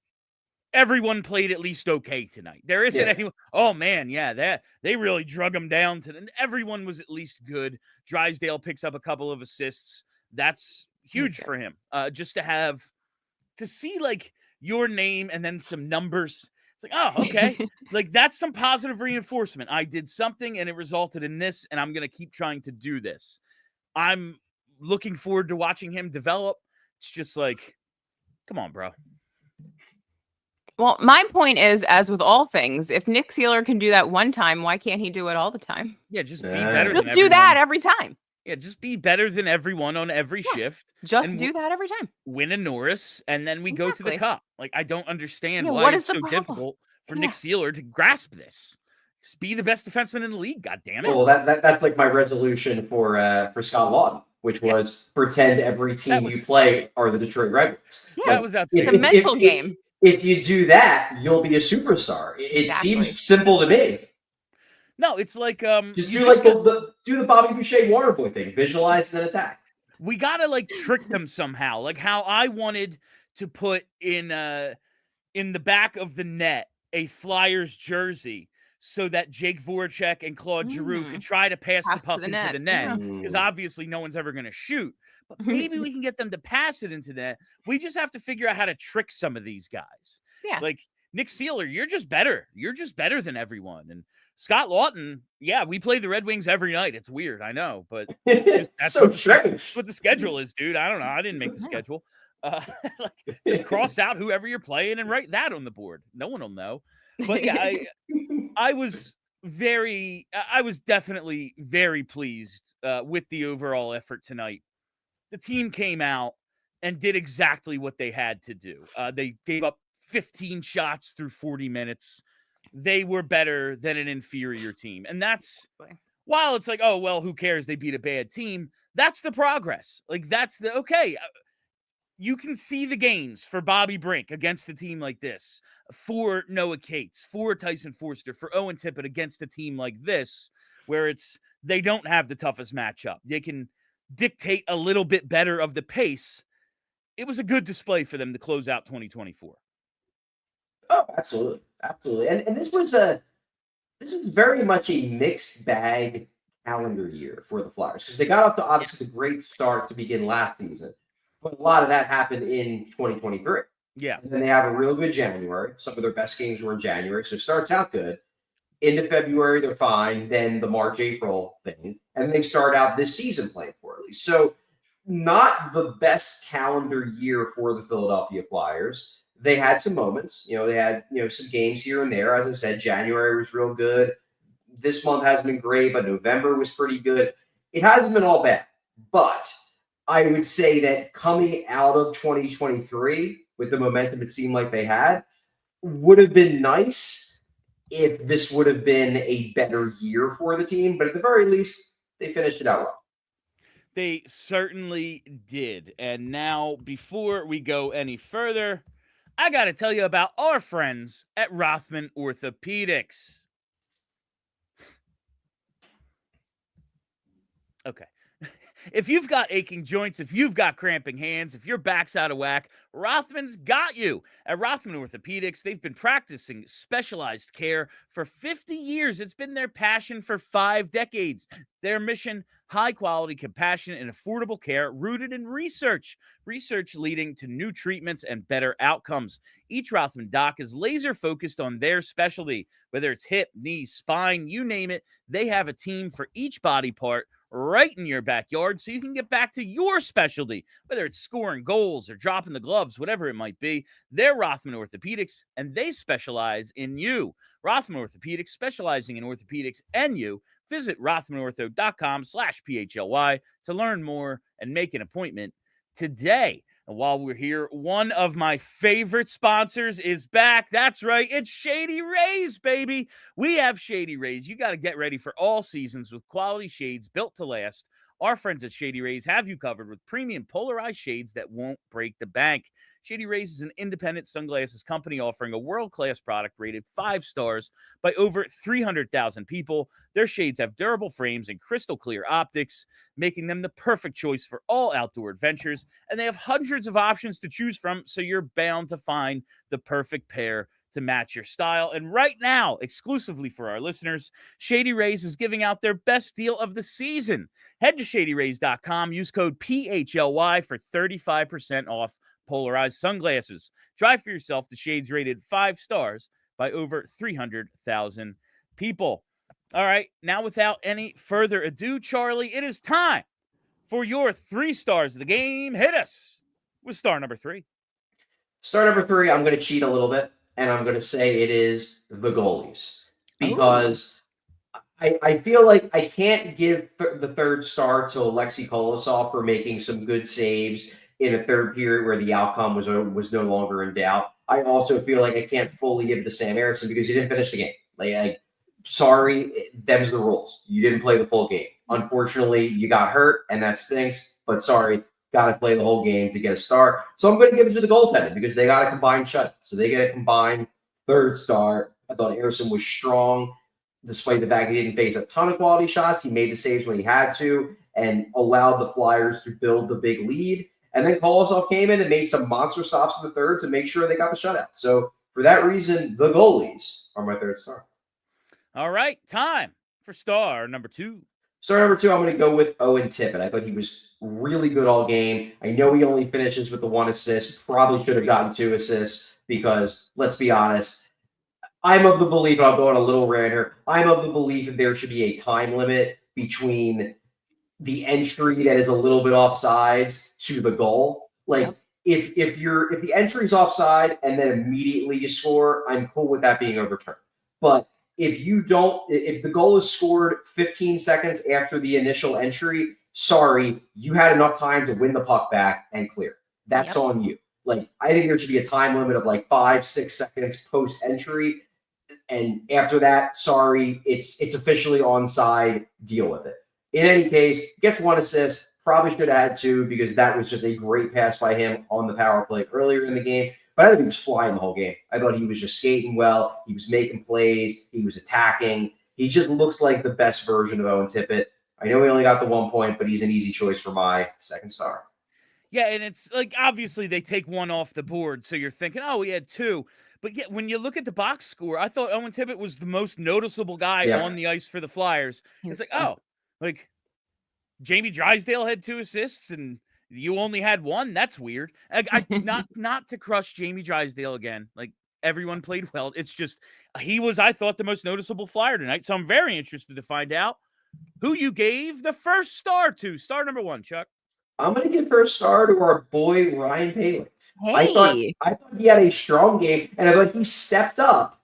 everyone played at least okay tonight. There isn't anyone, oh man, yeah, they really drug him down to everyone was at least good. Drysdale picks up a couple of assists. That's huge for him. Just to see like your name and then some numbers. It's like, oh, okay. Like, that's some positive reinforcement. I did something and it resulted in this, and I'm going to keep trying to do this. I'm looking forward to watching him develop. It's just like, come on, bro. Well, my point is, as with all things, if Nick Seeler can do that one time, why can't he do it all the time? Yeah, just be better. Just do that every time. Yeah, just be better than everyone on every shift. Just do that every time. Win a Norris, and then we go to the cup. Like, I don't understand why what it's is the so difficult for Nick Seeler to grasp this. Just be the best defenseman in the league, goddammit. Well, that's like my resolution for Scott Lawton, which was pretend every team you play are the Detroit Red Wings. Yeah, that was outside. It's a mental game. If you do that, you'll be a superstar. It seems simple to me. No, it's like just do the Bobby Boucher Waterboy thing. Visualize and then attack. We gotta like trick them somehow. Like how I wanted to put in the back of the net a Flyers jersey so that Jake Voracek and Claude Giroux could try to pass the puck into the net. Because obviously no one's ever gonna shoot. But maybe we can get them to pass it into that. We just have to figure out how to trick some of these guys. Yeah. Like Nick Seeler, you're just better. You're just better than everyone. And Scott Lawton, yeah, we play the Red Wings every night. It's weird, I know, but that's so strange. What the schedule is, dude. I don't know. I didn't make the schedule. Just cross out whoever you're playing and write that on the board. No one will know. But yeah, I was definitely very pleased with the overall effort tonight. The team came out and did exactly what they had to do. They gave up 15 shots through 40 minutes. They were better than an inferior team. And that's, while it's like, oh, well, who cares? They beat a bad team. That's the progress. Like, that's the, okay, you can see the gains for Bobby Brink against a team like this, for Noah Cates, for Tyson Forster, for Owen Tippett against a team like this, where they don't have the toughest matchup. They can dictate a little bit better of the pace. It was a good display for them to close out 2024. Oh, absolutely. Absolutely. And this was very much a mixed bag calendar year for the Flyers, because they got off to obviously a great start to begin last season, but a lot of that happened in 2023. Yeah. And then they have a real good January. Some of their best games were in January, so it starts out good. Into February, they're fine. Then the March, April thing. And then they start out this season playing poorly. So not the best calendar year for the Philadelphia Flyers. They had some moments. They had, some games here and there. As I said, January was real good. This month hasn't been great, but November was pretty good. It hasn't been all bad. But I would say that coming out of 2023 with the momentum it seemed like they had, would have been nice if this would have been a better year for the team. But at the very least, they finished it out well. They certainly did. And now, before we go any further, I got to tell you about our friends at Rothman Orthopedics. Okay. If you've got aching joints, if you've got cramping hands, if your back's out of whack, Rothman's got you. At Rothman Orthopedics, they've been practicing specialized care for 50 years. It's been their passion for 5 decades. Their mission, high-quality, compassionate, and affordable care rooted in research leading to new treatments and better outcomes. Each Rothman doc is laser-focused on their specialty. Whether it's hip, knee, spine, you name it, they have a team for each body part right in your backyard so you can get back to your specialty. Whether it's scoring goals or dropping the gloves, whatever it might be, they're Rothman Orthopedics, and they specialize in you. Rothman Orthopedics, specializing in orthopedics and you. Visit rothmanortho.com/PHLY to learn more and make an appointment today. And while we're here, one of my favorite sponsors is back. That's right. It's Shady Rays, baby. We have Shady Rays. You got to get ready for all seasons with quality shades built to last. Our friends at Shady Rays have you covered with premium polarized shades that won't break the bank. Shady Rays is an independent sunglasses company offering a world-class product rated 5 stars by over 300,000 people. Their shades have durable frames and crystal clear optics, making them the perfect choice for all outdoor adventures. And they have hundreds of options to choose from, so you're bound to find the perfect pair to match your style. And right now, exclusively for our listeners, Shady Rays is giving out their best deal of the season. Head to shadyrays.com, use code PHLY for 35% off polarized sunglasses. Try for yourself the shades rated 5 stars by over 300,000 people. All right, now without any further ado, Charlie, it is time for your 3 stars of the game. Hit us with star number 3. Star number 3, I'm going to cheat a little bit, and I'm going to say it is the goalies. Because I feel like I can't give the 3rd star to Alexei Kolosov for making some good saves in a 3rd period where the outcome was no longer in doubt. I also feel like I can't fully give it to Sam Ersson because he didn't finish the game. Sorry, them's the rules. You didn't play the full game. Unfortunately, you got hurt, and that stinks. But sorry, got to play the whole game to get a star. So I'm going to give it to the goaltending because they got a combined shutout. So they get a combined 3rd star. I thought Ersson was strong, despite the fact he didn't face a ton of quality shots. He made the saves when he had to and allowed the Flyers to build the big lead. And then Kolosov came in and made some monster stops in the 3rd to make sure they got the shutout. So for that reason, the goalies are my 3rd star. All right, time for star number 2. Star number 2, I'm going to go with Owen Tippett. I thought he was really good all game. I know he only finishes with the 1 assist. Probably should have gotten 2 assists. because let's be honest, I'm of the belief, and I'll go on a little rant here, I'm of the belief that there should be a time limit between the entry that is a little bit offsides to the goal. Like if the entry's offside and then immediately you score, I'm cool with that being overturned. But if the goal is scored 15 seconds after the initial entry, sorry, you had enough time to win the puck back and clear. That's on you. Like, I think there should be a time limit of like 5-6 seconds post entry. And after that, sorry, it's officially onside, deal with it. In any case, gets 1 assist, probably should add 2 because that was just a great pass by him on the power play earlier in the game. But I thought he was flying the whole game. I thought he was just skating well. He was making plays. He was attacking. He just looks like the best version of Owen Tippett. I know he only got the 1 point, but he's an easy choice for my second star. Yeah, and it's like, obviously they take 1 off the board, so you're thinking, oh, he had 2. But yet, when you look at the box score, I thought Owen Tippett was the most noticeable guy on the ice for the Flyers. It's like, oh, like Jamie Drysdale had 2 assists and you only had 1. That's weird. Not to crush Jamie Drysdale again. Like, everyone played well. It's just he was, I thought, the most noticeable Flyer tonight. So I'm very interested to find out who you gave the first star to. Star number 1, Chuck. I'm going to give first star to our boy Ryan Paley. Hey. I thought he had a strong game, and I thought he stepped up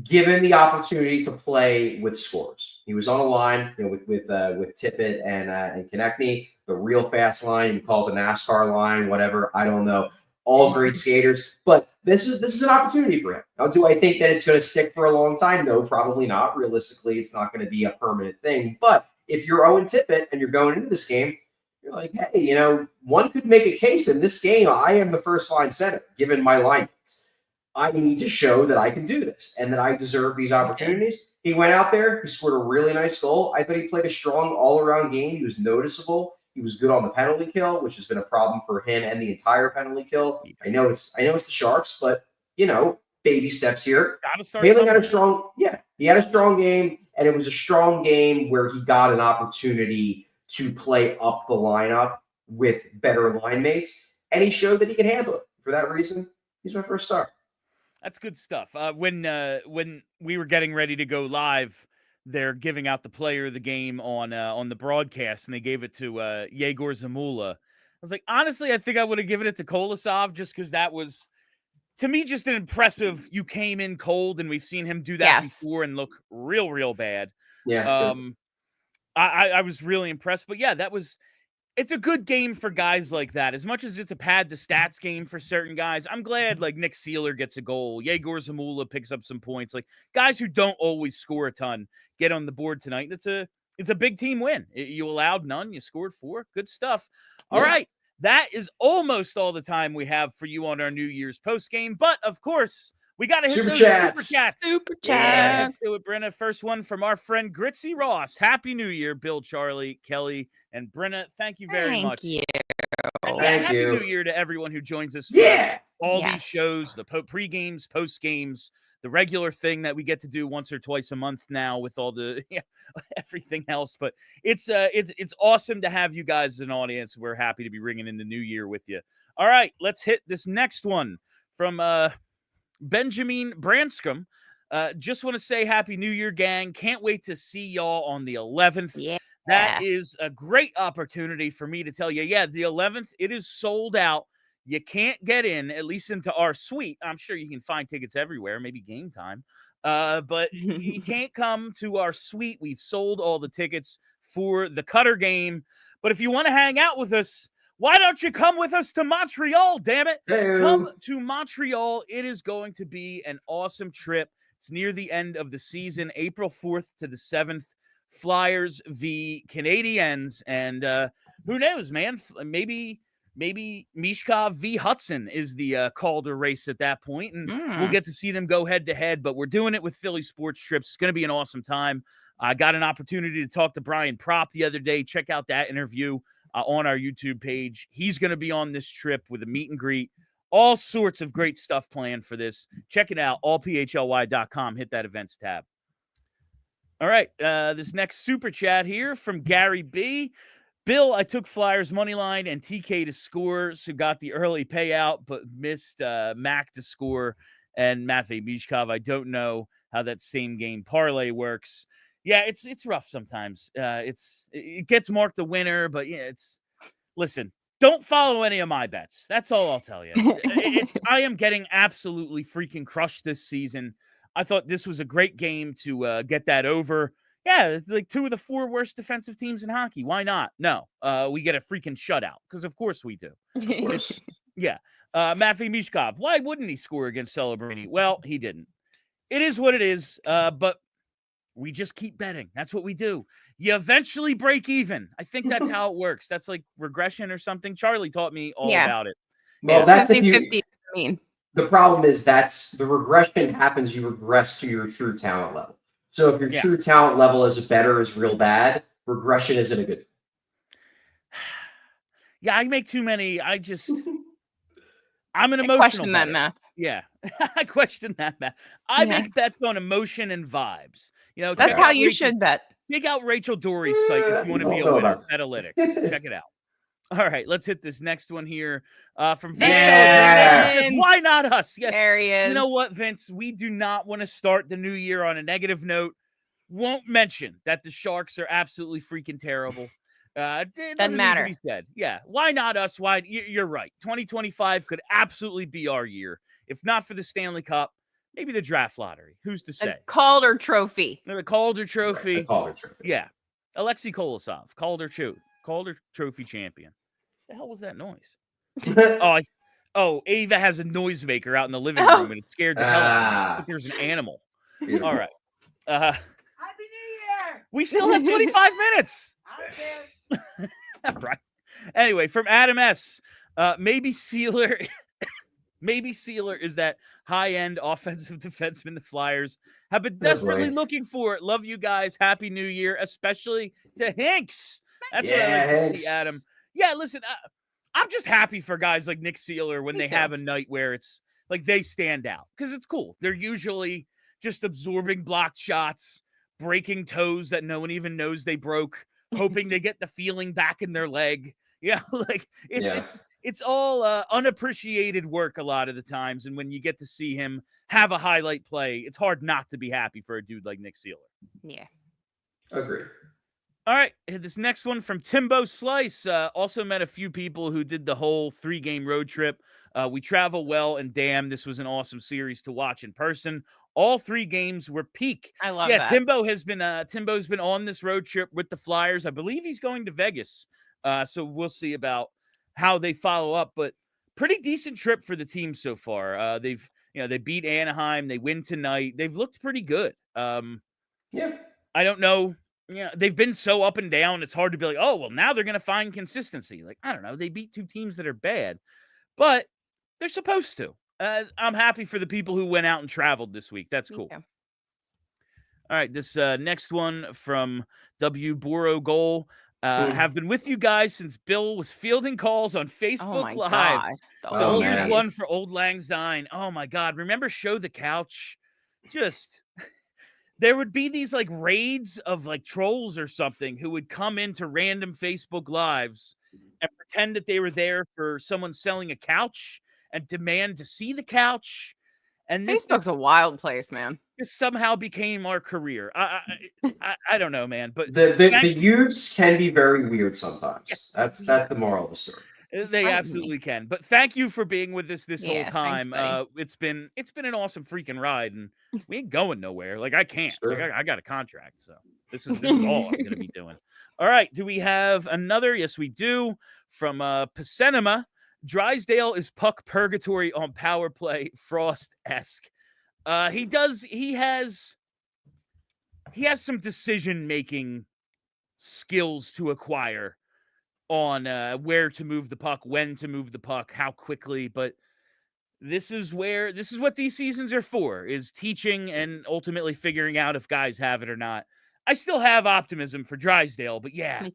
given the opportunity to play with scores. He was on a line, with Tippett and Konechny, the real fast line. You call it the NASCAR line, whatever. I don't know. All great skaters, but this is an opportunity for him. Now, do I think that it's going to stick for a long time? No, probably not. Realistically, it's not going to be a permanent thing. But if you're Owen Tippett and you're going into this game, you're like, hey, one could make a case in this game. I am the first line center, given my line mates. I need to show that I can do this and that I deserve these opportunities. He went out there. He scored a really nice goal. I thought he played a strong all-around game. He was noticeable. He was good on the penalty kill, which has been a problem for him and the entire penalty kill. I know it's the Sharks, but baby steps here. Paley had a strong game, and it was a strong game where he got an opportunity to play up the lineup with better line mates, and he showed that he can handle it. For that reason, he's my first star. That's good stuff. When we were getting ready to go live, they're giving out the player of the game on the broadcast, and they gave it to Yegor Zamula. I was like, honestly, I think I would have given it to Kolosov just because that was, to me, just an impressive. You came in cold, and we've seen him do that before and look real, real bad. Yeah. I was really impressed, but yeah, it's a good game for guys like that. As much as it's a pad the stats game for certain guys, I'm glad like Nick Seeler gets a goal. Yegor Zamula picks up some points. Like guys who don't always score a ton get on the board tonight. It's a big team win. You allowed none. You scored 4. Good stuff. All right. That is almost all the time we have for you on our New Year's post game. But of course, we got to hit those super chats. Yeah, let's do it, Brenna. First one from our friend Gritzy Ross. Happy New Year, Bill, Charlie, Kelly, and Brenna. Thank you very much. Thank you. And happy New Year to everyone who joins us for all these shows, the pre-games, post-games, the regular thing that we get to do once or twice a month now with all the everything else. But it's awesome to have you guys as an audience. We're happy to be ringing in the new year with you. All right, let's hit this next one from Benjamin Branscombe. Just want to say Happy New Year, gang. Can't wait to see y'all on the 11th. Yeah. That is a great opportunity for me to tell you, the 11th, it is sold out. You can't get in, at least into our suite. I'm sure you can find tickets everywhere, maybe Game Time. But you can't come to our suite. We've sold all the tickets for the Cutter game. But if you want to hang out with us, why don't you come with us to Montreal, damn it? Hey-o. Come to Montreal. It is going to be an awesome trip. It's near the end of the season, April 4th to the 7th. Flyers v. Canadiens. And who knows, man? Maybe Michkov v. Hudson is the Calder race at that point. And we'll get to see them go head-to-head. But we're doing it with Philly Sports Trips. It's going to be an awesome time. I got an opportunity to talk to Brian Propp the other day. Check out that interview on our YouTube page. He's going to be on this trip with a meet and greet. All sorts of great stuff planned for this. Check it out, allphly.com. Hit that events tab. All right, this next super chat here from Gary B. Bill, I took Flyers money line and TK to score, so got the early payout, but missed Mac to score and Matvei Michkov. I don't know how that same game parlay works. Yeah, it's rough sometimes. It gets marked a winner, but yeah, listen. Don't follow any of my bets. That's all I'll tell you. I am getting absolutely freaking crushed this season. I thought this was a great game to get that over. Yeah, it's like 2 of the 4 worst defensive teams in hockey. Why not? No, we get a freaking shutout because of course we do. Yeah. Matvei Michkov, why wouldn't he score against Celebrini? Well, he didn't. It is what it is, but we just keep betting. That's what we do. You eventually break even. I think that's how it works. That's like regression or something. Charlie taught me all about it. Well, that's 50-50. The problem is that's the regression happens. You regress to your true talent level. So if your true talent level is better is real bad, regression isn't a good. Yeah, I make too many. I'm an emotional. Question that math. Yeah, I question that math. I make bets on emotion and vibes. That's how you should bet. Check out Rachel Dory's site if you want to be a winner. Analytics. Check it out. All right, let's hit this next one here from Vince. Why not us? Yes. There he is. You know what, Vince? We do not want to start the new year on a negative note. Won't mention that the Sharks are absolutely freaking terrible. Doesn't matter. Need to be said. Yeah. Why not us? Why? You're right. 2025 could absolutely be our year. If not for the Stanley Cup, maybe the draft lottery. Who's to say? The Calder Trophy. The Calder Trophy. Right, the Calder Trophy. Yeah. ALLCITY Kolosov, Calder Trophy champion. The hell was that noise? Ava has a noisemaker out in the living room and it scared the hell out of me. There's an animal. Beautiful. All right. Happy New Year! We still have 25 minutes. Right. Anyway, from Adam S. Maybe Seeler is that high-end offensive defenseman the Flyers have been desperately looking for. Love you guys. Happy New Year, especially to Hinks. That's what I like to see, Adam. Yeah, listen, I'm just happy for guys like Nick Seeler when they have a night where it's like they stand out because it's cool. They're usually just absorbing blocked shots, breaking toes that no one even knows they broke, hoping they get the feeling back in their leg. Yeah, like it's all unappreciated work a lot of the times. And when you get to see him have a highlight play, it's hard not to be happy for a dude like Nick Seeler. Yeah. Agreed. All right, this next one from Timbo Slice. Also met a few people who did the whole 3-game road trip. We travel well, and damn, this was an awesome series to watch in person. All 3 games were peak. I love that. Timbo's been on this road trip with the Flyers. I believe he's going to Vegas. So we'll see about how they follow up, but pretty decent trip for the team so far. They beat Anaheim. They win tonight. They've looked pretty good. I don't know. They've been so up and down. It's hard to be like, oh, well, now they're going to find consistency. Like, I don't know. They beat 2 teams that are bad, but they're supposed to. I'm happy for the people who went out and traveled this week. That's cool. All right. This next one from W. Boro Goal. Have been with you guys since Bill was fielding calls on Facebook Live. So here's one for Old Lang Syne. Oh, my God. Remember Show the Couch? Just... There would be these like raids of like trolls or something who would come into random Facebook Lives and pretend that they were there for someone selling a couch and demand to see the couch. And Facebook's a wild place, man. This somehow became our career. I don't know, man. But the youths can be very weird sometimes. That's the moral of the story. They absolutely can. But thank you for being with us this whole time. Thanks, it's been an awesome freaking ride, and we ain't going nowhere. Like I can't. Sure. Like I got a contract, so this is all I'm gonna be doing. All right. Do we have another? Yes, we do. From Pacenema. Drysdale is puck purgatory on power play, Frost-esque. He has some decision-making skills to acquire on where to move the puck, when to move the puck, how quickly. But this is what these seasons are for, is teaching and ultimately figuring out if guys have it or not. I still have optimism for Drysdale, but yeah.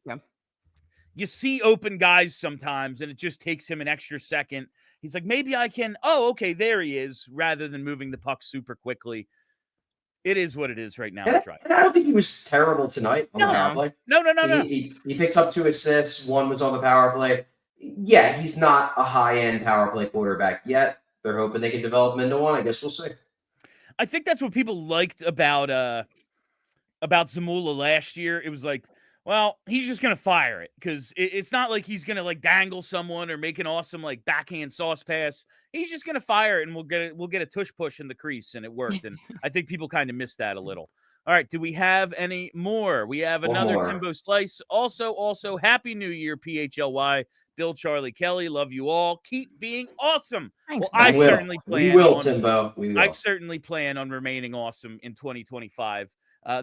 You see open guys sometimes, and it just takes him an extra second. He's like, maybe I can. Oh, okay, there he is, rather than moving the puck super quickly. It is what it is right now. And I don't think he was terrible tonight on the power play. No. He picks up 2 assists. 1 was on the power play. Yeah, he's not a high-end power play quarterback yet. They're hoping they can develop him into one. I guess we'll see. I think that's what people liked about Zamula last year. It was like, well, he's just going to fire it because it's not like he's going to like dangle someone or make an awesome like backhand sauce pass. He's just going to fire it and we'll get a tush push in the crease, and it worked. And I think people kind of missed that a little. All right, do we have any more? We have another Timbo Slice. Also, Happy New Year, PHLY. Bill, Charlie, Kelly, love you all. Keep being awesome. Thanks, well, I certainly plan. Timbo. We will. I certainly plan on remaining awesome in 2025.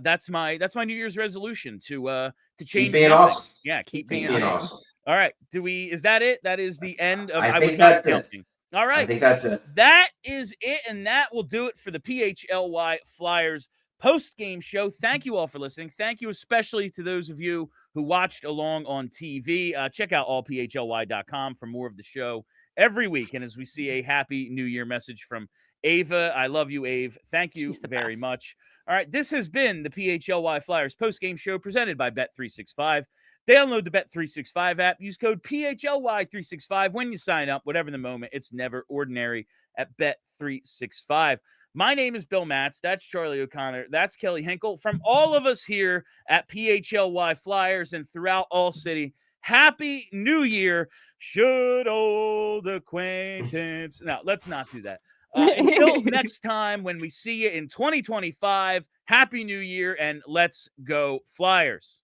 That's my New Year's resolution to change. Keep being awesome. Yeah, keep being awesome. All right. Is that it? That is the end of I was not counting. All right. I think that's it. That is it, and that will do it for the PHLY Flyers post-game show. Thank you all for listening. Thank you especially to those of you who watched along on TV. Check out allphly.com for more of the show every week. And as we see a Happy New Year message from Ava. I love you, Ave. Thank you very much. All right, this has been the PHLY Flyers postgame show presented by Bet365. Download the Bet365 app. Use code PHLY365 when you sign up. Whatever the moment, it's never ordinary at Bet365. My name is Bill Matz. That's Charlie O'Connor. That's Kelly Hinkle. From all of us here at PHLY Flyers and throughout All-City, Happy New Year. Should old acquaintance. No, let's not do that. Until next time when we see you in 2025, Happy New Year and let's go Flyers.